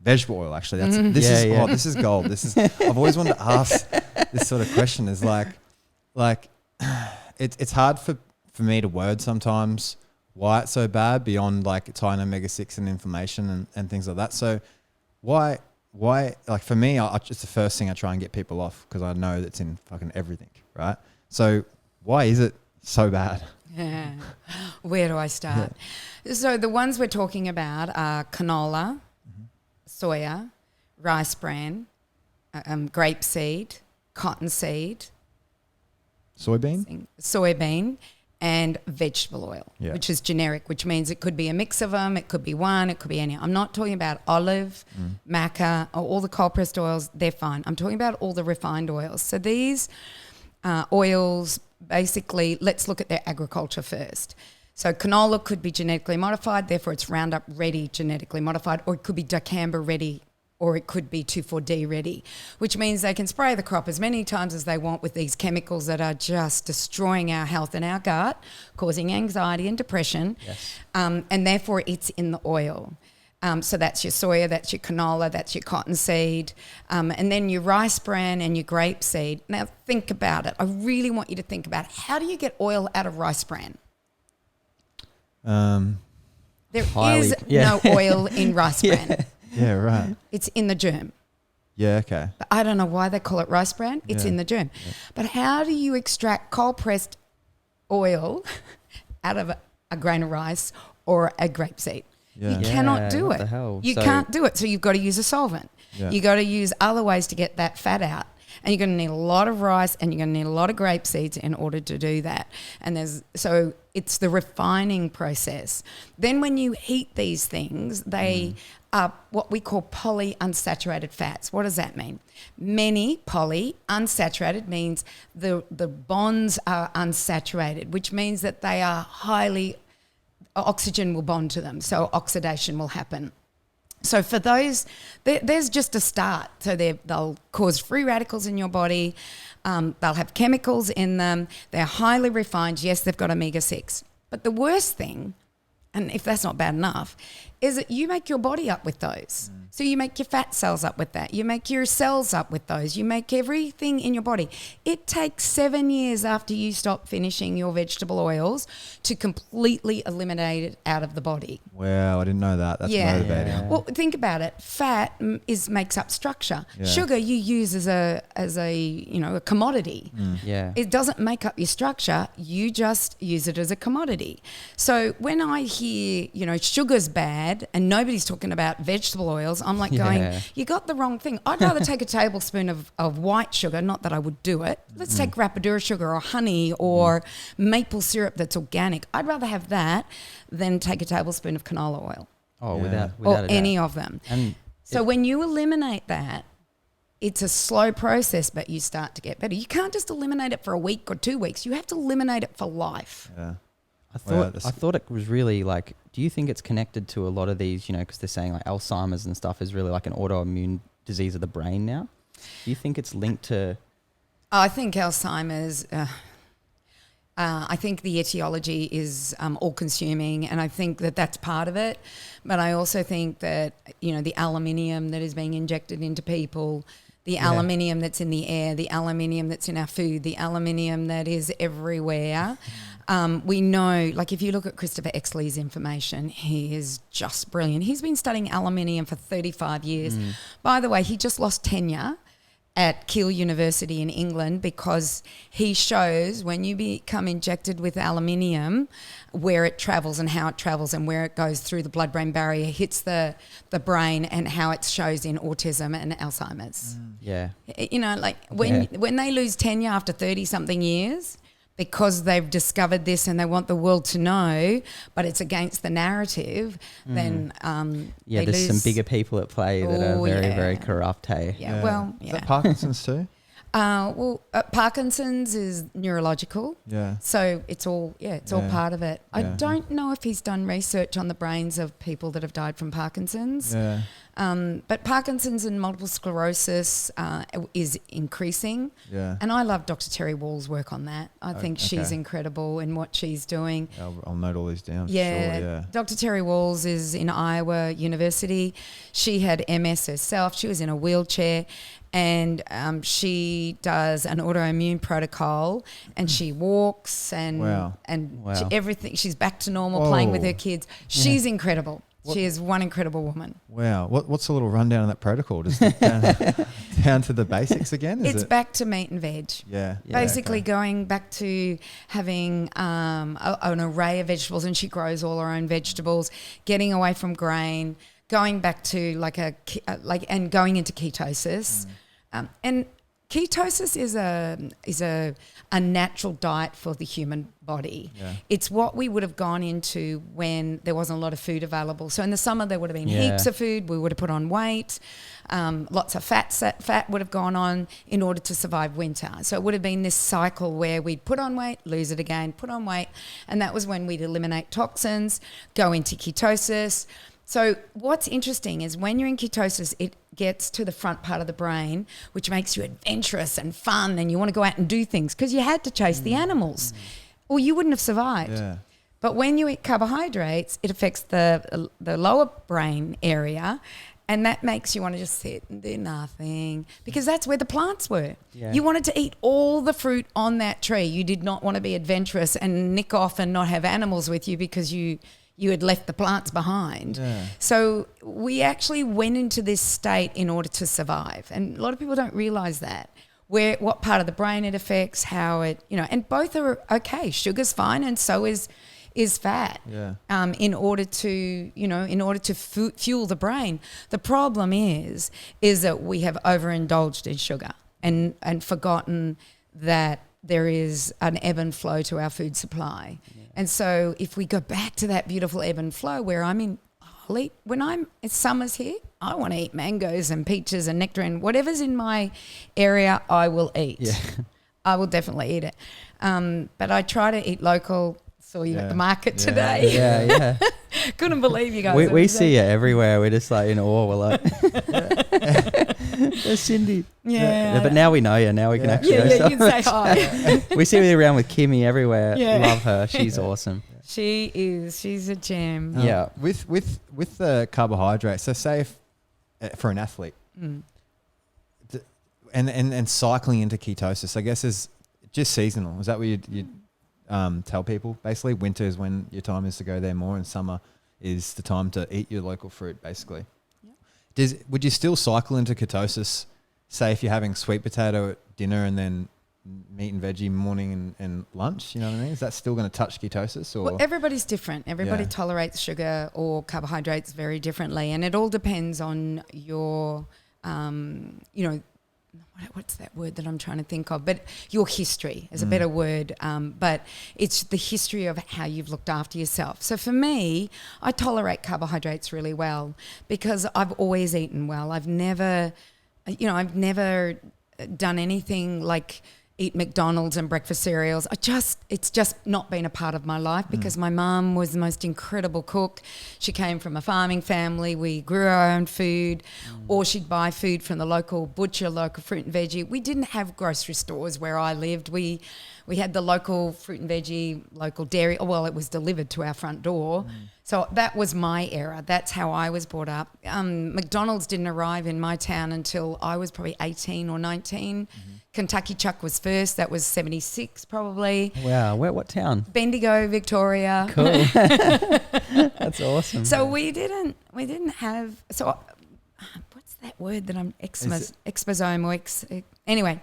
Vegetable oil, actually. This is gold. I've always wanted to ask this sort of question. Is like it's hard for me to word sometimes why it's so bad beyond like it's high in omega-6 and inflammation and things like that. So why like for me, it's the first thing I try and get people off, because I know that's in fucking everything, right? So why is it so bad? Yeah. Where do I start? So the ones we're talking about are canola, soya, rice bran, grapeseed, cottonseed, soybean, and vegetable oil, which is generic, which means it could be a mix of them, it could be one, it could be any. I'm not talking about olive, maca, or all the cold-pressed oils, they're fine. I'm talking about all the refined oils. So these oils, basically, let's look at their agriculture first. So canola could be genetically modified, therefore it's Roundup ready, genetically modified, or it could be dicamba ready, or it could be 2,4-D ready, which means they can spray the crop as many times as they want with these chemicals that are just destroying our health and our gut, causing anxiety and depression, and therefore it's in the oil. So that's your soya, that's your canola, that's your cottonseed, and then your rice bran and your grapeseed. Now think about it. I really want you to think about, how do you get oil out of rice bran? There is no oil in rice bran. Yeah, right. It's in the germ. Yeah, okay. But I don't know why they call it rice bran. It's in the germ. Yeah. But how do you extract cold-pressed oil out of a grain of rice or a grapeseed? Yeah. You cannot do it. You can't do it. So you've got to use a solvent. Yeah. You got to use other ways to get that fat out. And you're going to need a lot of rice and you're going to need a lot of grape seeds in order to do that. And so it's the refining process. Then when you heat these things, they are what we call polyunsaturated fats. What does that mean? Many polyunsaturated means the bonds are unsaturated, which means that they are highly, oxygen will bond to them. So oxidation will happen. So for those, there's just a start. So they'll cause free radicals in your body. They'll have chemicals in them. They're highly refined. Yes, they've got omega-6. But the worst thing, and if that's not bad enough, is that you make your body up with those. So you make your fat cells up with that. You make your cells up with those. You make everything in your body. It takes 7 years after you stop finishing your vegetable oils to completely eliminate it out of the body. Wow, I didn't know that. That's motivating. Yeah. Well, think about it. Fat makes up structure. Yeah. Sugar you use as a a commodity. Yeah. It doesn't make up your structure. You just use it as a commodity. So when I hear, sugar's bad and nobody's talking about vegetable oils, I'm like going, you got the wrong thing. I'd rather take a tablespoon of white sugar, not that I would do it. Let's take Rapadura sugar or honey or maple syrup that's organic. I'd rather have that than take a tablespoon of canola oil. Oh, Yeah. without Or a doubt. any of them. And So when you eliminate that, it's a slow process, but you start to get better. You can't just eliminate it for a week or 2 weeks. You have to eliminate it for life. Yeah. I thought it was really like, do you think it's connected to a lot of these, because they're saying like Alzheimer's and stuff is really like an autoimmune disease of the brain now? Do you think it's linked to? I think Alzheimer's, I think the etiology is all-consuming, and I think that that's part of it. But I also think that, the aluminium that is being injected into people, the aluminium that's in the air, the aluminium that's in our food, the aluminium that is everywhere. We know, like if you look at Christopher Exley's information, he is just brilliant. He's been studying aluminium for 35 years. By the way, he just lost tenure at Keele University in England because he shows when you become injected with aluminium, where it travels and how it travels and where it goes through the blood-brain barrier, hits the brain, and how it shows in autism and Alzheimer's. Yeah. When they lose tenure after 30-something years because they've discovered this and they want the world to know, but it's against the narrative, then they there's lose. some bigger people at play that are very corrupt, hey? Yeah, well, Is that Parkinson's too? Parkinson's is neurological. Yeah. So it's all part of it. I Yeah. don't know if he's done research on the brains of people that have died from Parkinson's. Yeah. But Parkinson's and multiple sclerosis is increasing. Yeah. And I love Dr. Terry Wall's work on that. I think she's incredible in what she's doing. I'll note all these down. Yeah, Sure, yeah. Dr. Terry Walls is in Iowa University. She had MS herself. She was in a wheelchair, and she does an autoimmune protocol, and she walks and everything. She's back to normal, playing with her kids. She's incredible. She is one incredible woman. Wow. What's a little rundown of that protocol? Just down to the basics again? It's back to meat and veg. Yeah. Basically going back to having an array of vegetables, and she grows all her own vegetables, getting away from grain, going back to and going into ketosis. And ketosis is a natural diet for the human body. Yeah. It's what we would have gone into when there wasn't a lot of food available. So in the summer there would have been heaps of food. We would have put on weight. Lots of fat would have gone on in order to survive winter. So it would have been this cycle where we'd put on weight, lose it again, put on weight, and that was when we'd eliminate toxins, go into ketosis. So what's interesting is when you're in ketosis, it gets to the front part of the brain, which makes you adventurous and fun, and you want to go out and do things because you had to chase the animals or you wouldn't have survived. Yeah. But when you eat carbohydrates, it affects the lower brain area, and that makes you want to just sit and do nothing because that's where the plants were. Yeah. You wanted to eat all the fruit on that tree. You did not want to be adventurous and nick off and not have animals with you because you had left the plants behind. Yeah. So we actually went into this state in order to survive. And a lot of people don't realise that. What part of the brain it affects, how it, and both are okay. Sugar's fine and so is fat. Yeah. In order to fuel the brain. The problem is that we have overindulged in sugar and forgotten that there is an ebb and flow to our food supply. Yeah. And so if we go back to that beautiful ebb and flow where it's summer's here, I want to eat mangoes and peaches and nectarine. Whatever's in my area, I will eat. Yeah. I will definitely eat it. But I try to eat local. Saw you at the market today. Yeah. Couldn't believe you guys. We see it everywhere. We're just like in awe. We're like, there's Cyndi. Yeah. But now we know you. Now we can actually go you can say hi. We see you around with Kimmy everywhere. Yeah. Love her. She's awesome. She is. She's a gem. Yeah. With the carbohydrates, so say if, for an athlete, and cycling into ketosis, I guess is just seasonal. Is that what you'd tell people? Basically, winter is when your time is to go there more, and summer is the time to eat your local fruit, basically. Yeah. Would you still cycle into ketosis, say if you're having sweet potato at dinner and then meat and veggie morning and lunch? You know what I mean? Is that still going to touch ketosis? Or well, everybody's different. Everybody tolerates sugar or carbohydrates very differently, and it all depends on your, what's that word that I'm trying to think of? But your history is a better word. But it's the history of how you've looked after yourself. So for me, I tolerate carbohydrates really well because I've always eaten well. I've never done anything like eat McDonald's and breakfast cereals. It's just not been a part of my life because my mum was the most incredible cook. She came from a farming family. We grew our own food, or she'd buy food from the local butcher, local fruit and veggie. We didn't have grocery stores where I lived. We had the local fruit and veggie, local dairy. Well, it was delivered to our front door. So that was my era. That's how I was brought up. McDonald's didn't arrive in my town until I was probably 18 or 19. Kentucky Chuck was first. That was 76 probably. Wow. What town? Bendigo, Victoria. Cool. That's awesome. So we didn't have, so what's that word that I'm, exposome or anyway,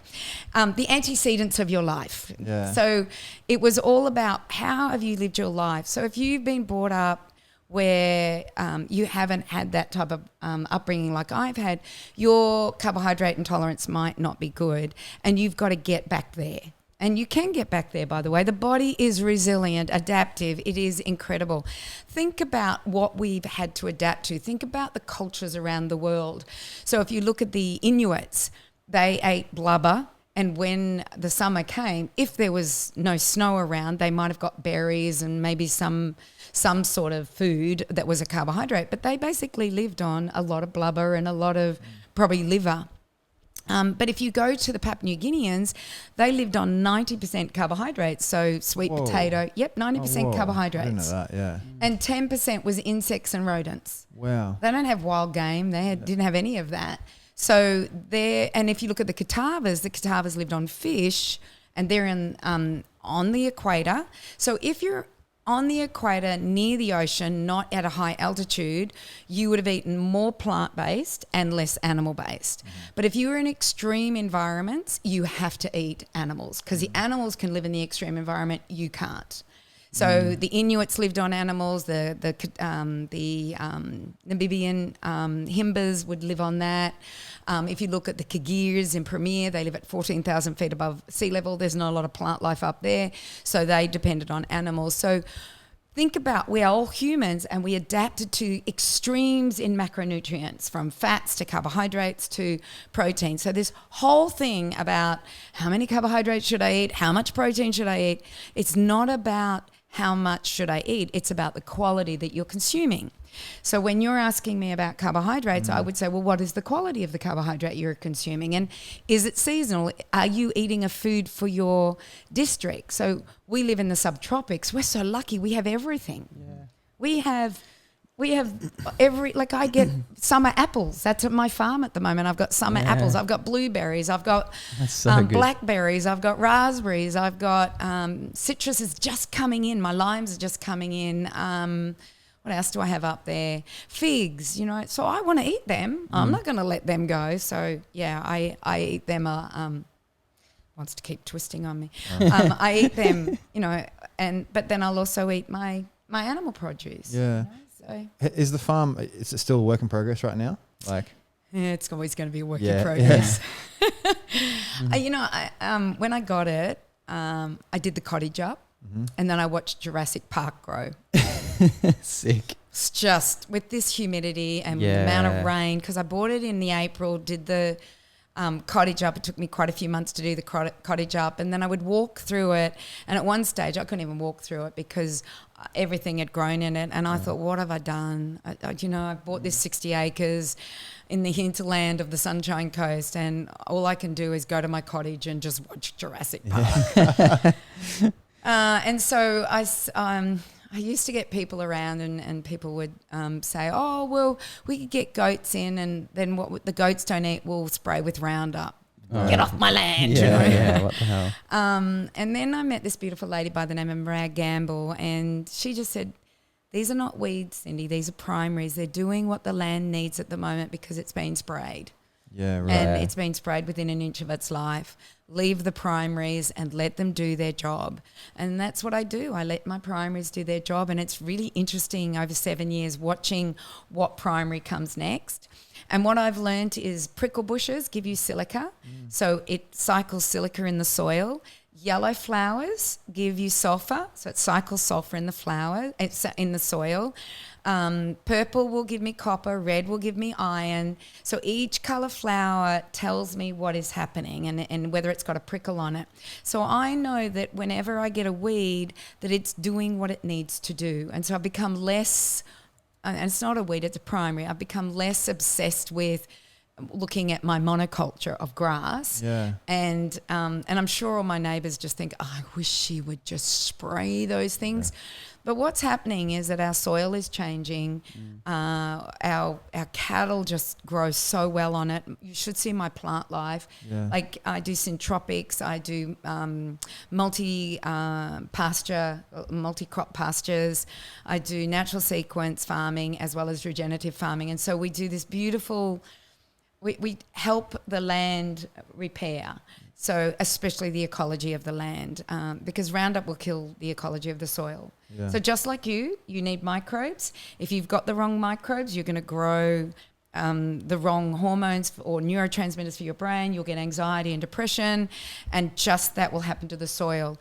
the antecedents of your life. Yeah. So it was all about how have you lived your life. So if you've been brought up where you haven't had that type of upbringing like I've had, your carbohydrate intolerance might not be good, and you've got to get back there. And you can get back there, by the way. The body is resilient, adaptive. It is incredible. Think about what we've had to adapt to. Think about the cultures around the world. So if you look at the Inuits, they ate blubber. And when the summer came, if there was no snow around, they might have got berries and maybe some sort of food that was a carbohydrate. But they basically lived on a lot of blubber and a lot of probably liver. But if you go to the Papua New Guineans, they lived on 90% carbohydrates. So sweet potato, 90% carbohydrates. I didn't know that, yeah. And 10% was insects and rodents. Wow. They don't have wild game. They didn't have any of that. So and if you look at the Catawbas lived on fish, and they're on the equator. So if you're on the equator near the ocean, not at a high altitude, you would have eaten more plant-based and less animal-based. But if you were in extreme environments, you have to eat animals because the animals can live in the extreme environment, you can't. So the Inuits lived on animals. The Namibian Himbas would live on that. If you look at the Kagirs in Premier, they live at 14,000 feet above sea level. There's not a lot of plant life up there, so they depended on animals. So think about, we are all humans and we adapted to extremes in macronutrients, from fats to carbohydrates to protein. So this whole thing about how many carbohydrates should I eat, how much protein should I eat, it's not about how much should I eat, it's about the quality that you're consuming. So when you're asking me about carbohydrates, I would say, well, what is the quality of the carbohydrate you're consuming? And is it seasonal? Are you eating a food for your district? So we live in the subtropics. We're so lucky. We have everything. Yeah. We have I get summer apples. That's at my farm at the moment. I've got summer apples. I've got blueberries. I've got blackberries. I've got raspberries. I've got citrus is just coming in. My limes are just coming in. What else do I have up there? Figs, So I want to eat them. I'm not going to let them go. So, yeah, I eat them. Wants to keep twisting on me. I eat them, but then I'll also eat my animal produce. Yeah. So. Is the farm, is it still a work in progress right now? It's always going to be a work in progress. Yeah. When I got it, I did the cottage up, and then I watched Jurassic Park grow. Sick. It's just with this humidity and the amount of rain, because I bought it in the April, did the cottage up. It took me quite a few months to do the cottage up, and then I would walk through it, and at one stage I couldn't even walk through it because everything had grown in it, and I thought, what have I done? I bought this 60 acres in the hinterland of the Sunshine Coast, and all I can do is go to my cottage and just watch Jurassic Park. And so I used to get people around and people would say, oh, well, we could get goats in and then what the goats don't eat, we'll spray with Roundup. Get off my land. Yeah, what the hell? And then I met this beautiful lady by the name of Marag Gamble, and she just said, these are not weeds, Cyndi. These are primaries. They're doing what the land needs at the moment because it's been sprayed. Yeah, right. And it's been sprayed within an inch of its life. Leave the primaries and let them do their job. And that's what I do. I let my primaries do their job. And it's really interesting over 7 years watching what primary comes next. And what I've learned is prickle bushes give you silica. So it cycles silica in the soil. Yellow flowers give you sulfur. So it cycles sulfur in the flower, it's in the soil. Purple will give me copper, red will give me iron. So each colour flower tells me what is happening and whether it's got a prickle on it. So I know that whenever I get a weed, that it's doing what it needs to do. And so I've become less, and it's not a weed, it's a primary, I've become less obsessed with looking at my monoculture of grass. Yeah. And I'm sure all my neighbours just think, oh, I wish she would just spray those things. Yeah. But what's happening is that our soil is changing. Our cattle just grow so well on it. You should see my plant life. Yeah. Like I do syntropics. I do multi-crop pastures. I do natural sequence farming as well as regenerative farming. And so we do this beautiful. We help the land repair. So especially the ecology of the land, because Roundup will kill the ecology of the soil. Yeah. So just like you need microbes. If you've got the wrong microbes, you're going to grow the wrong hormones or neurotransmitters for your brain. You'll get anxiety and depression, and just that will happen to the soil.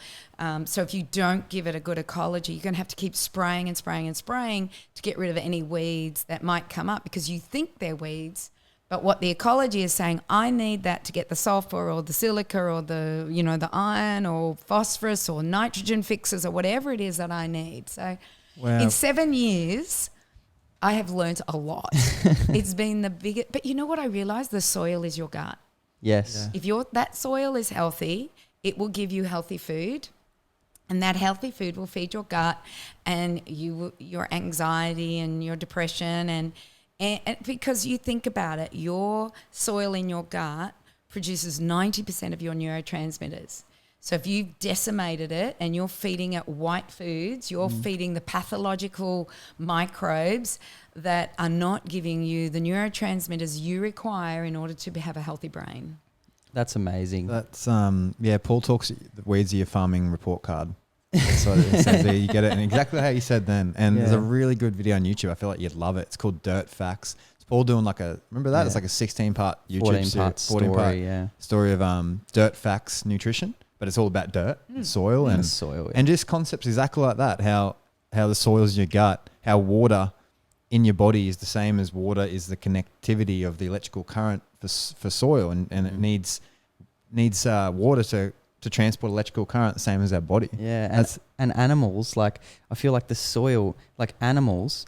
So if you don't give it a good ecology, you're going to have to keep spraying and spraying and spraying to get rid of any weeds that might come up because you think they're weeds. But what the ecology is saying, I need that to get the sulfur or the silica or the, the iron or phosphorus or nitrogen fixes or whatever it is that I need. So in 7 years, I have learnt a lot. It's been the biggest. But you know what I realised? The soil is your gut. Yes. Yeah. If that soil is healthy, it will give you healthy food. And that healthy food will feed your gut and your anxiety and your depression and because you think about it, your soil in your gut produces 90% of your neurotransmitters. So if you've decimated it and you're feeding it white foods, you're feeding the pathological microbes that are not giving you the neurotransmitters you require in order to have a healthy brain. That's amazing. That's Paul talks the weeds are your farming report card. So it says there, you get it, and exactly how you said then. And there's a really good video on YouTube. I feel like you'd love it. It's called Dirt Facts. It's Paul doing remember that? Yeah. It's like a 16-part YouTube 14-part story of dirt facts nutrition, but it's all about dirt, soil, and just concepts exactly like that. How the soil is in your gut, how water in your body is the same as water is the connectivity of the electrical current for soil, and it needs water to transport electrical current, the same as our body. Yeah, and animals, like I feel like the soil, like animals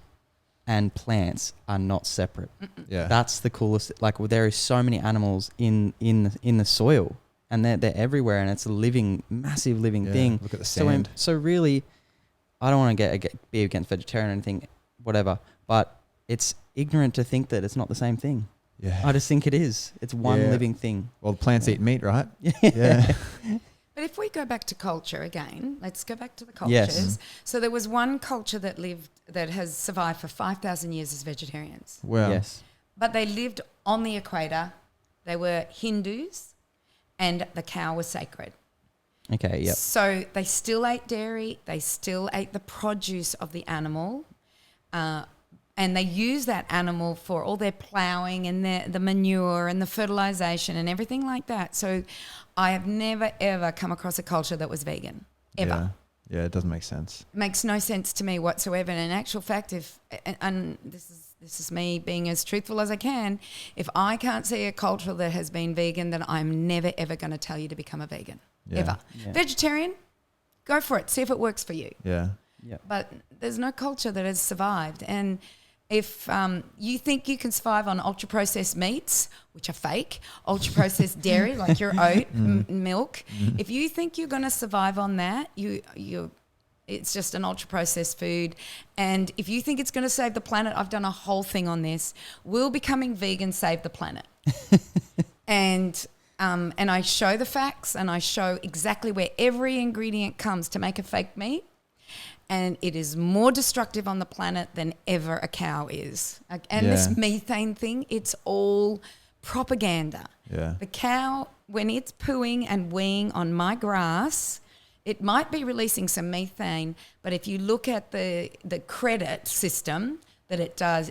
and plants are not separate. Yeah, that's the coolest. Like there is so many animals in the soil, and they're everywhere, and it's a massive living thing. Look at the sand. So really, I don't want to be against vegetarian or anything, whatever. But it's ignorant to think that it's not the same thing. Yeah. I just think it is. It's one living thing. Well, plants eat meat, right? Yeah. But if we go back to culture again, let's go back to the cultures. Yes. So there was one culture that has survived for 5,000 years as vegetarians. Wow. Yes. But they lived on the equator. They were Hindus, and the cow was sacred. Okay, yep. So they still ate dairy. They still ate the produce of the animal. And they use that animal for all their ploughing and the manure and the fertilization and everything like that. So I have never, ever come across a culture that was vegan, ever. Yeah, it doesn't make sense. It makes no sense to me whatsoever. And in actual fact, and this is me being as truthful as I can, if I can't see a culture that has been vegan, then I'm never, ever going to tell you to become a vegan, ever. Yeah. Vegetarian, go for it. See if it works for you. Yeah. But there's no culture that has survived. And if you think you can survive on ultra-processed meats, which are fake, ultra-processed dairy, like your oat milk, if you think you're going to survive on that, It's just an ultra-processed food. And if you think it's going to save the planet, I've done a whole thing on this. Will becoming vegan save the planet? And I show the facts, and I show exactly where every ingredient comes to make a fake meat. And it is more destructive on the planet than ever a cow is. And this methane thing, it's all propaganda. Yeah. The cow, when it's pooing and weeing on my grass, it might be releasing some methane, but if you look at the credit system that it does,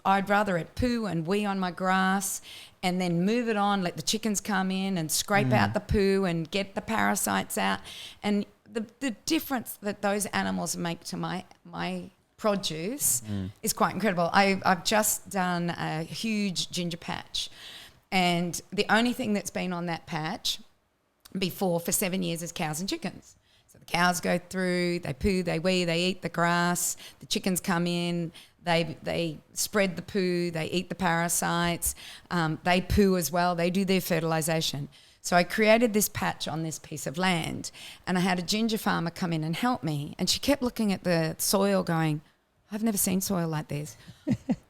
I'd rather it poo and wee on my grass and then move it on, let the chickens come in and scrape out the poo and get the parasites out. And the difference that those animals make to my produce is quite incredible. I've just done a huge ginger patch, and the only thing that's been on that patch before for 7 years is cows and chickens. So the cows go through, they poo, they wee, they eat the grass, the chickens come in, they spread the poo, they eat the parasites, they poo as well, they do their fertilisation. So I created this patch on this piece of land, and I had a ginger farmer come in and help me, and she kept looking at the soil going, I've never seen soil like this.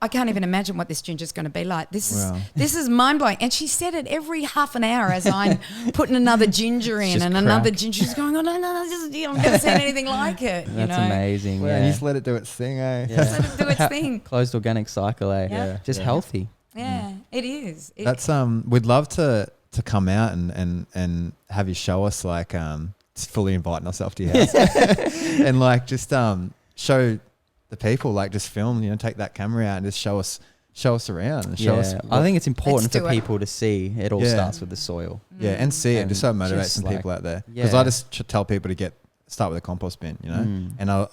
I can't even imagine what this ginger is going to be like. This is mind-blowing. And she said it every half an hour as I'm putting another ginger in and another ginger. She's going, oh, no, I've never seen anything like it. That's amazing. Well, you just let it do its thing, eh? Yeah. Just let it do its thing. Closed organic cycle, eh? Yeah. Just healthy. Yeah, it is. That's we'd love to come out and have you show us, like, just fully inviting ourselves to your house and like just show the people, like, just film, take that camera out and just show us around and show us. I think it's important Let's for do it. people to see it all starts with the soil. Yeah, and see it just so it motivates just some like- people out there. Because I just tell people to start with a compost bin, And I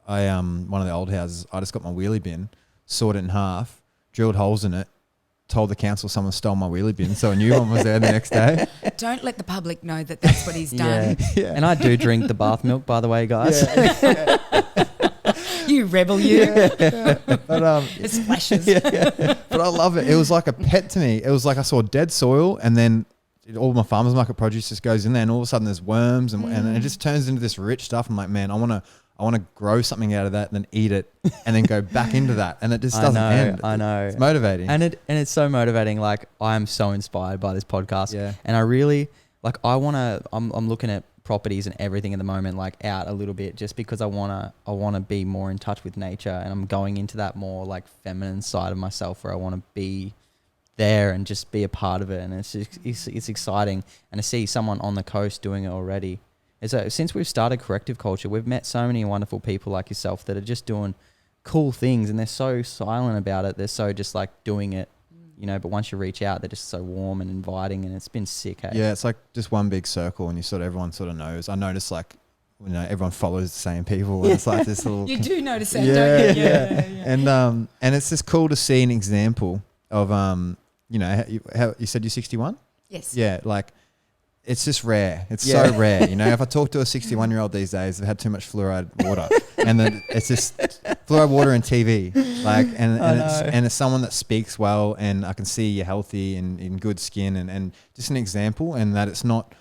one of the old houses, I just got my wheelie bin, sawed it in half, drilled holes in it, told the council someone stole my wheelie bin, so a new one was there the next day. Don't let the public know that that's what he's done. Yeah. And I do drink the bath milk, by the way, guys. You rebel, you. But It splashes. but I love it. It was like a pet to me. It was like I saw dead soil, and then all my farmers market produce just goes in there, and all of a sudden there's worms, and it just turns into this rich stuff. I'm like, man, I want to grow something out of that, and then eat it, and then go back into that, and it just doesn't end. I know. It's motivating, and it's so motivating. Like, I am so inspired by this podcast, and I really I'm looking at properties and everything at the moment, like, out a little bit, just because I wanna be more in touch with nature, and I'm going into that more like feminine side of myself, where I want to be there and just be a part of it, and it's exciting, and to see someone on the coast doing it already. Since we've started Corrective Culture, we've met so many wonderful people like yourself that are just doing cool things, and they're so silent about it. They're so just like doing it, but once you reach out, they're just so warm and inviting, and it's been sick. Hey? Yeah, it's like just one big circle, and everyone sort of knows. I notice, like, everyone follows the same people, and it's like this little. You do notice that, don't you? Yeah. And it's just cool to see an example of how you said you're 61. Yes. Yeah, like, it's just rare. It's so rare. If I talk to a 61-year-old these days, they've had too much fluoride water, and then it's just fluoride water and TV. Like, and it's someone that speaks well, and I can see you're healthy and in good skin, and just an example, and that it's not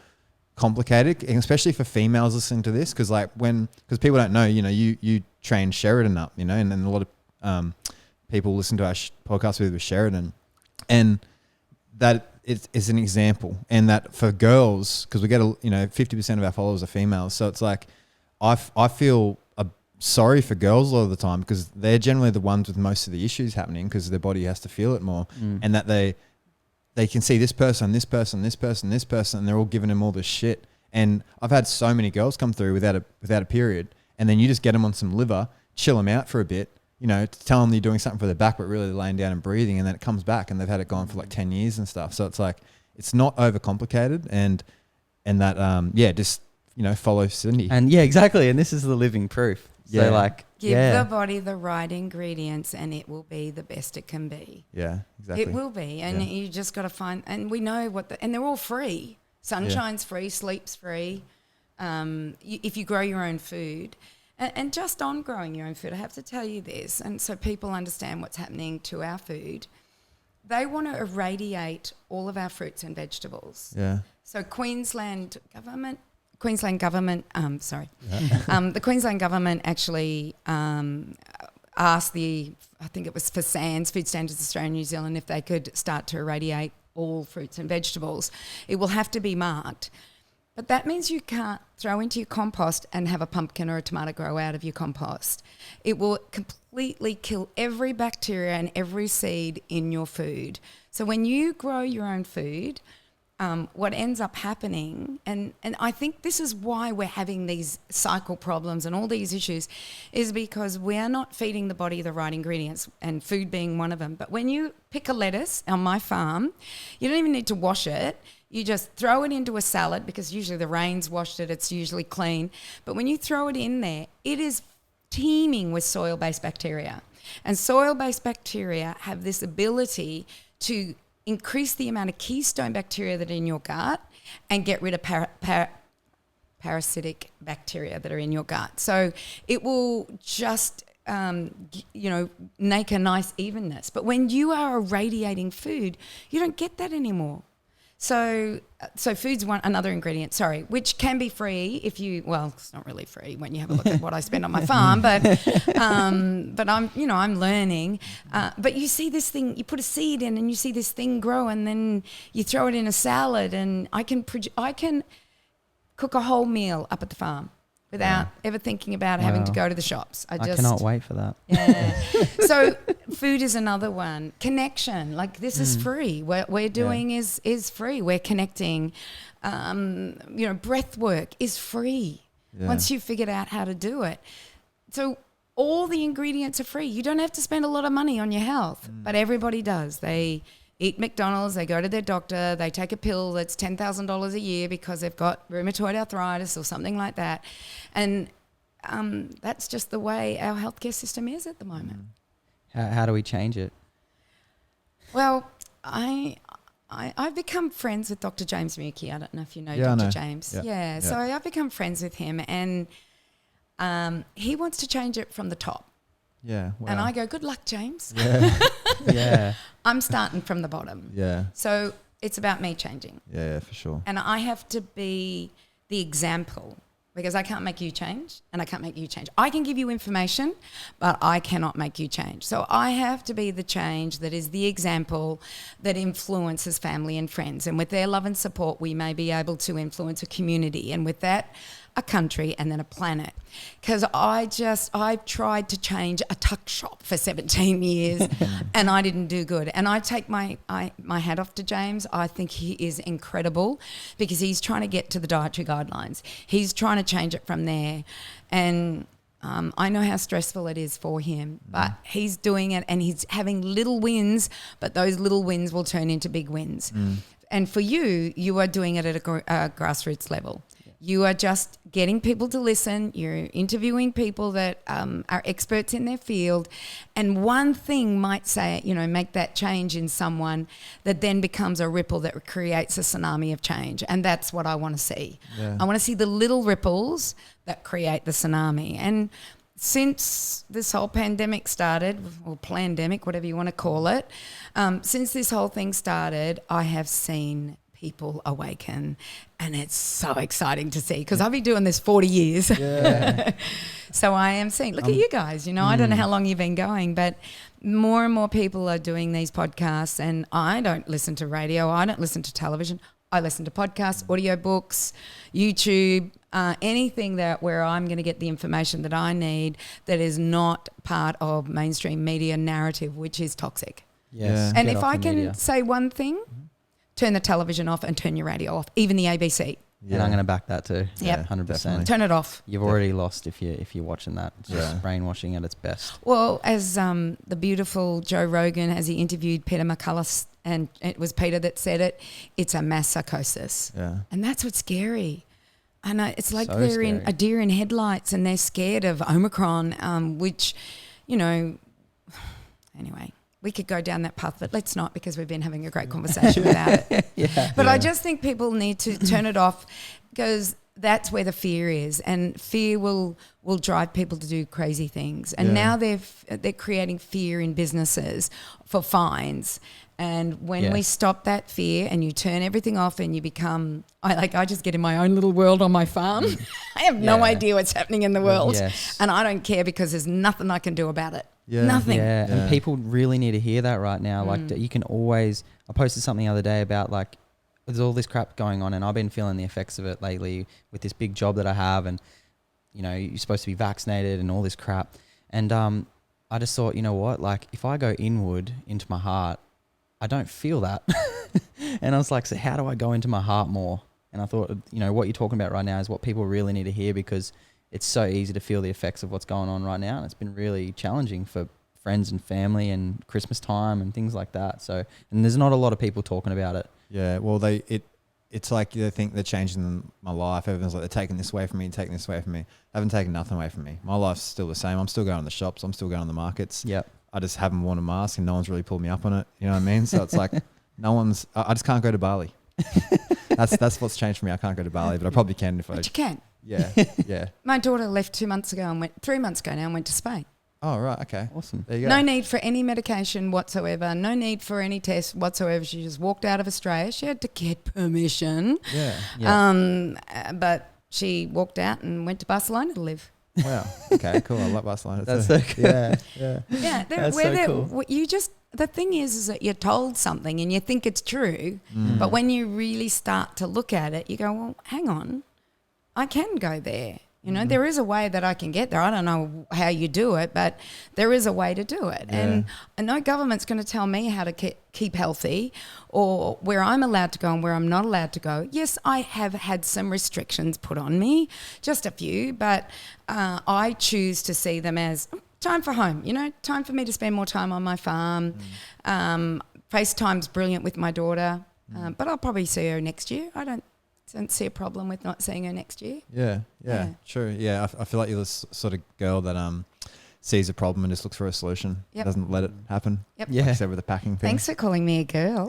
complicated, and especially for females listening to this, because people don't know, you train Sheridan up, and a lot of people listen to our podcast with Sheridan, and that it's an example, and that for girls, because we get 50% of our followers are females, so it's like I feel sorry for girls a lot of the time, because they're generally the ones with most of the issues happening, because their body has to feel it more, and that they can see this person, and they're all giving them all this shit. And I've had so many girls come through without a period, and then you just get them on some liver, chill them out for a bit, tell them you're doing something for their back, but really they're laying down and breathing, and then it comes back, and they've had it gone for like 10 years and stuff. So it's like, it's not overcomplicated, and that, just, follow Cyndi. And exactly. And this is the living proof. So like, give the body the right ingredients, and it will be the best it can be. Yeah, exactly. It will be. And you just got to find, and we know and they're all free. Sunshine's free, sleep's free. If you grow your own food. And just on growing your own food, I have to tell you this, and so people understand what's happening to our food. They want to irradiate all of our fruits and vegetables. Yeah. So Queensland government Queensland government, the Queensland government actually asked I think it was for SANZ, Food Standards Australia and New Zealand, if they could start to irradiate all fruits and vegetables. It will have to be marked. But that means you can't throw into your compost and have a pumpkin or a tomato grow out of your compost. It will completely kill every bacteria and every seed in your food. So when you grow your own food, what ends up happening, and I think this is why we're having these cycle problems and all these issues, is because we're not feeding the body the right ingredients, and food being one of them. But when you pick a lettuce on my farm, you don't even need to wash it. You just throw it into a salad, because usually the rain's washed it, it's usually clean. But when you throw it in there, it is teeming with soil-based bacteria. And soil-based bacteria have this ability to increase the amount of keystone bacteria that are in your gut and get rid of parasitic bacteria that are in your gut. So it will just, make a nice evenness. But when you are irradiating food, you don't get that anymore. So food's another ingredient, which can be free if you, well, it's not really free when you have a look at what I spend on my farm, but I'm learning. But you see this thing, you put a seed in and you see this thing grow, and then you throw it in a salad, and I can cook a whole meal up at the farm without ever thinking about having to go to the shops. I cannot wait for that. Yeah. So food is another one. Connection, like this is free. What we're doing is free. We're connecting. Breath work is free once you've figured out how to do it. So all the ingredients are free. You don't have to spend a lot of money on your health, but everybody does. They eat McDonald's, they go to their doctor, they take a pill that's $10,000 a year because they've got rheumatoid arthritis or something like that. And that's just the way our healthcare system is at the moment. How do we change it? Well, I've become friends with Dr. James Mukey. I don't know if you know Dr. James. Yeah. So I've become friends with him, and he wants to change it from the top. Yeah. Wow. And I go, good luck, James. Yeah. I'm starting from the bottom. Yeah. So it's about me changing. Yeah, for sure. And I have to be the example, because I can't make you change, and I can't make you change. I can give you information, but I cannot make you change. So I have to be the change that is the example that influences family and friends. And with their love and support, we may be able to influence a community, and with that, a country, and then a planet. Because I've tried to change a tuck shop for 17 years and I didn't do good. And I take my hat off to James. I think he is incredible, because he's trying to get to the dietary guidelines. He's trying to change it from there. And I know how stressful it is for him, but he's doing it, and he's having little wins, but those little wins will turn into big wins. And for you are doing it at a grassroots level. You are just getting people to listen. You're interviewing people that are experts in their field. And one thing might say, make that change in someone that then becomes a ripple that creates a tsunami of change. And that's what I want to see. Yeah. I want to see the little ripples that create the tsunami. And since this whole pandemic started, or plandemic, whatever you want to call it, since this whole thing started, I have seen people awaken, and it's so exciting to see, because I've been doing this 40 years. Yeah. So I am seeing, look at you guys, I don't know how long you've been going, but more and more people are doing these podcasts, and I don't listen to radio, I don't listen to television, I listen to podcasts, audiobooks, YouTube, anything where I'm going to get the information that I need that is not part of mainstream media narrative, which is toxic. Yes. And if I can say one thing, turn the television off and turn your radio off, even the ABC. Yeah. And I'm going to back that too. Yeah, 100%. Definitely. Turn it off. You've already lost if you're watching that. It's just brainwashing at its best. Well, as the beautiful Joe Rogan, as he interviewed Peter McCullough, and it was Peter that said it, it's a mass psychosis. Yeah. And that's what's scary. And it's like so they're in a deer in headlights, and they're scared of Omicron, which, anyway. We could go down that path, but let's not, because we've been having a great conversation about it. I just think people need to turn it off, because that's where the fear is, and fear will drive people to do crazy things. And now they're creating fear in businesses for fines, And when we Yes. stop that fear and you turn everything off and you become, I just get in my own little world on my farm. I have no Yeah. idea what's happening in the world. Yes. And I don't care because there's nothing I can do about it. Yeah. Nothing. Yeah, Yeah. and people really need to hear that right now. Like, that you can always. I posted something the other day about like, there's all this crap going on, and I've been feeling the effects of it lately with this big job that I have, and you know, you're supposed to be vaccinated and all this crap. And I just thought, you know what? Like, if I go inward into my heart, I don't feel that. And I was like, so how do I go into my heart more? And I thought, you know, what you're talking about right now is what people really need to hear, because it's so easy to feel the effects of what's going on right now. And it's been really challenging for friends and family and Christmas time and things like that. So, and there's not a lot of people talking about it. Yeah, well, it's like they think they're changing my life. Everyone's like, they're taking this away from me, taking this away from me. They haven't taken nothing away from me. My life's still the same. I'm still going to the shops. I'm still going to the markets. Yep. I just haven't worn a mask and no one's really pulled me up on it. You know what I mean? So it's like I just can't go to Bali. That's what's changed for me. I can't go to Bali, but I probably can if I. But you can. Yeah, yeah. My daughter left 3 months ago now and went to Spain. Oh, right. Okay. Awesome. There you go. No need for any medication whatsoever. No need for any test whatsoever. She just walked out of Australia. She had to get permission. Yeah. Yeah. But she walked out and went to Barcelona to live. Wow. Okay, cool. I like Barcelona. That's too. so cool. Yeah, yeah. Yeah, That's so cool. The thing is that you're told something and you think it's true, but when you really start to look at it, you go, well, hang on, I can go there. You know, there is a way that I can get there. I don't know how you do it, but there is a way to do it. Yeah. And no government's going to tell me how to keep healthy or where I'm allowed to go and where I'm not allowed to go. Yes, I have had some restrictions put on me, just a few, but I choose to see them as time for home, you know, time for me to spend more time on my farm. FaceTime's brilliant with my daughter, but I'll probably see her next year. I don't see a problem with not seeing her next year. Yeah, true. Yeah, I feel like you're this sort of girl that sees a problem and just looks for a solution. Yep. Doesn't let it happen. Yep. Yeah. Like I said with the packing thing. Thanks for calling me a girl.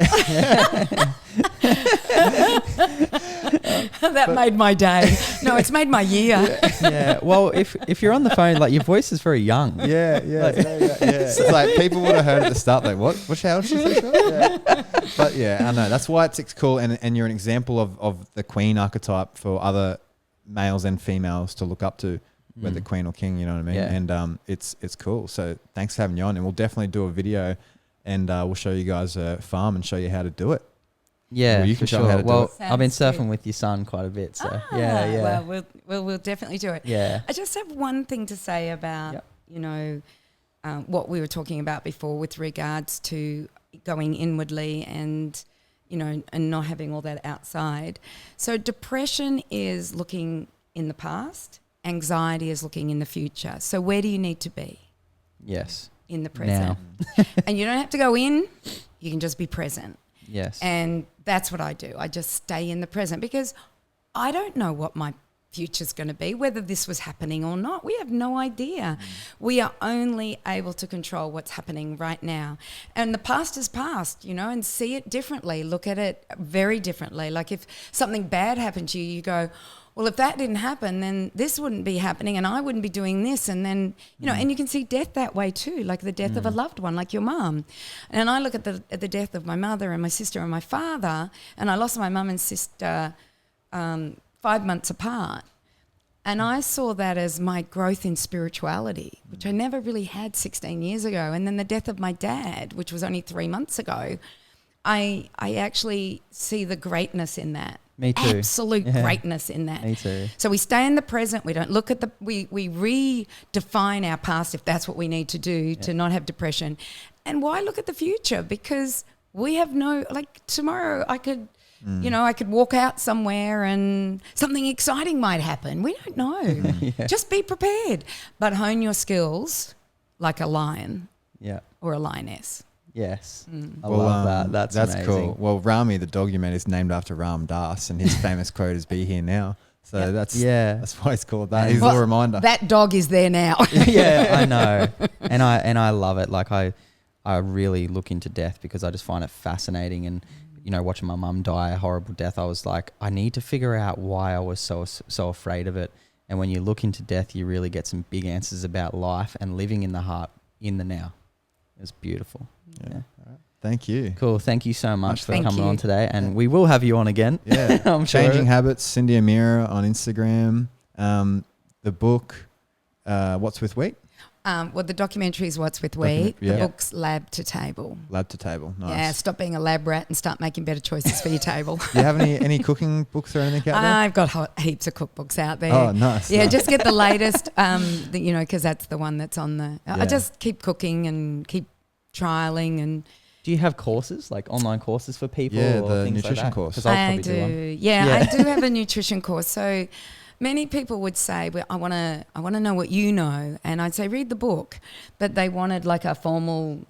That made my day. No, it's made my year. Yeah. Well, if you're on the phone, like, your voice is very young. Yeah. It's like people would have heard at the start, like, what? What's how old she say? Yeah. But yeah, I know. That's why it's cool, and you're an example of the queen archetype for other males and females to look up to, whether queen or king. You know what I mean? Yeah. And it's cool. So thanks for having you on, and we'll definitely do a video, and we'll show you guys a farm and show you how to do it. Yeah, Well, you for can show me how sure. to do Well, it. I've been Sounds surfing good. with your son quite a bit, so yeah. Well, we'll definitely do it. Yeah. I just have one thing to say about, Yep. you know, what we were talking about before with regards to going inwardly and, you know, and not having all that outside. So depression is looking in the past. Anxiety is looking in the future. So where do you need to be? Yes. In the present. And you don't have to go in. You can just be present. Yes. And that's what I do. I just stay in the present because I don't know what my future's going to be, whether this was happening or not. We have no idea. We are only able to control what's happening right now. And the past is past, you know, and see it differently. Look at it very differently. Like if something bad happened to you, you go, well, if that didn't happen, then this wouldn't be happening and I wouldn't be doing this. And then, you know, and you can see death that way too, like the death of a loved one, like your mum. And I look at the death of my mother and my sister and my father, and I lost my mum and sister 5 months apart. And I saw that as my growth in spirituality, which I never really had 16 years ago. And then the death of my dad, which was only 3 months ago, I actually see the greatness in that. Me too. Absolute greatness in that. Me too. So we stay in the present. We don't look at we redefine our past if that's what we need to do to not have depression. And why look at the future? Because we have no, like tomorrow I could, you know, I could walk out somewhere and something exciting might happen. We don't know. Just be prepared. But hone your skills like a lion Yeah. or a lioness. Yes. I love that. That's amazing. cool. Well, Rami, the dog you met, is named after Ram Dass, and his famous quote is "Be here now." So that's why it's called that. He's a little reminder. That dog is there now. Yeah, I know. And I love it. Like I really look into death because I just find it fascinating. And, you know, watching my mum die a horrible death, I was like, I need to figure out why I was so afraid of it. And when you look into death, you really get some big answers about life and living in the heart, in the now. It was beautiful. Yeah. Thank you. Cool. Thank you so much for Thank coming you. on today. And we will have you on again. Yeah. I'm sure. Changing Habits, Cyndi O'Meara on Instagram. The book, What's with Wheat? Well, the documentary is What's with Wheat. Yeah. The book's Lab to Table. Lab to Table. Nice. Yeah, stop being a lab rat and start making better choices for your table. Do you have any cooking books or anything out there? I've got heaps of cookbooks out there. Oh, nice. Yeah, nice. just get the latest, because that's the one that's on the... Yeah. I just keep cooking and keep trialing and... Do you have courses, like online courses for people? Yeah, or the things nutrition like that? course. 'Cause I'll I probably do. one. Yeah, I do have a nutrition course. So many people would say, well, I want to know what you know. And I'd say, read the book. But they wanted like a formal,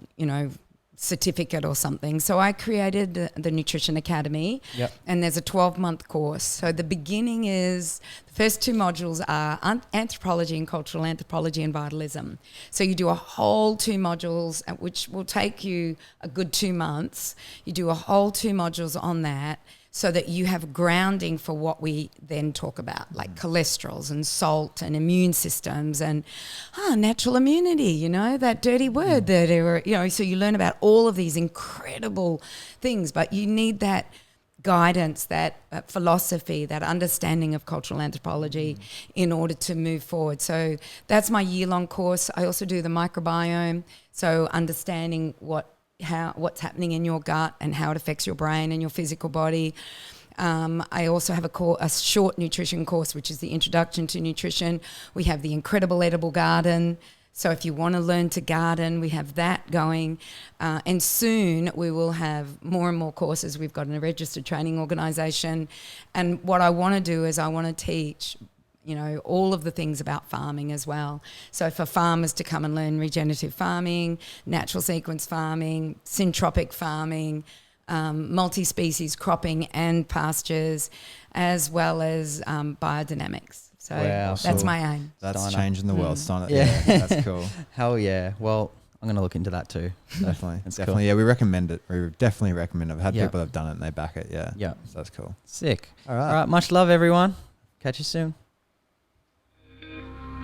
certificate or something. So I created the Nutrition Academy. Yep. And there's a 12-month course. So the beginning is, the first 2 modules are anthropology and cultural anthropology and vitalism. So you do a whole 2 modules, which will take you a good 2 months. You do a whole 2 modules on that, so that you have grounding for what we then talk about, like cholesterols and salt and immune systems and natural immunity, that dirty word so you learn about all of these incredible things, but you need that guidance, that philosophy, that understanding of cultural anthropology in order to move forward. So that's my year-long course. I also do the microbiome, so understanding what's happening in your gut and how it affects your brain and your physical body. I also have a short nutrition course, which is the Introduction to Nutrition. We have the Incredible Edible Garden. So if you want to learn to garden, we have that going. And soon we will have more and more courses. We've got a registered training organisation. And what I want to do is I want to teach all of the things about farming as well. So for farmers to come and learn regenerative farming, natural sequence farming, syntropic farming, multi-species cropping and pastures, as well as biodynamics. So Wow. that's my aim. That's Steiner. changing the world. Steiner. Yeah. Yeah, that's cool. Hell yeah. Well, I'm going to look into that too. Definitely. That's Definitely. cool. Yeah, we recommend it. We definitely recommend it. I've had Yeah. people that have done it and they back it. Yeah. Yeah. So that's cool. Sick. All right. All right. Much love, everyone. Catch you soon.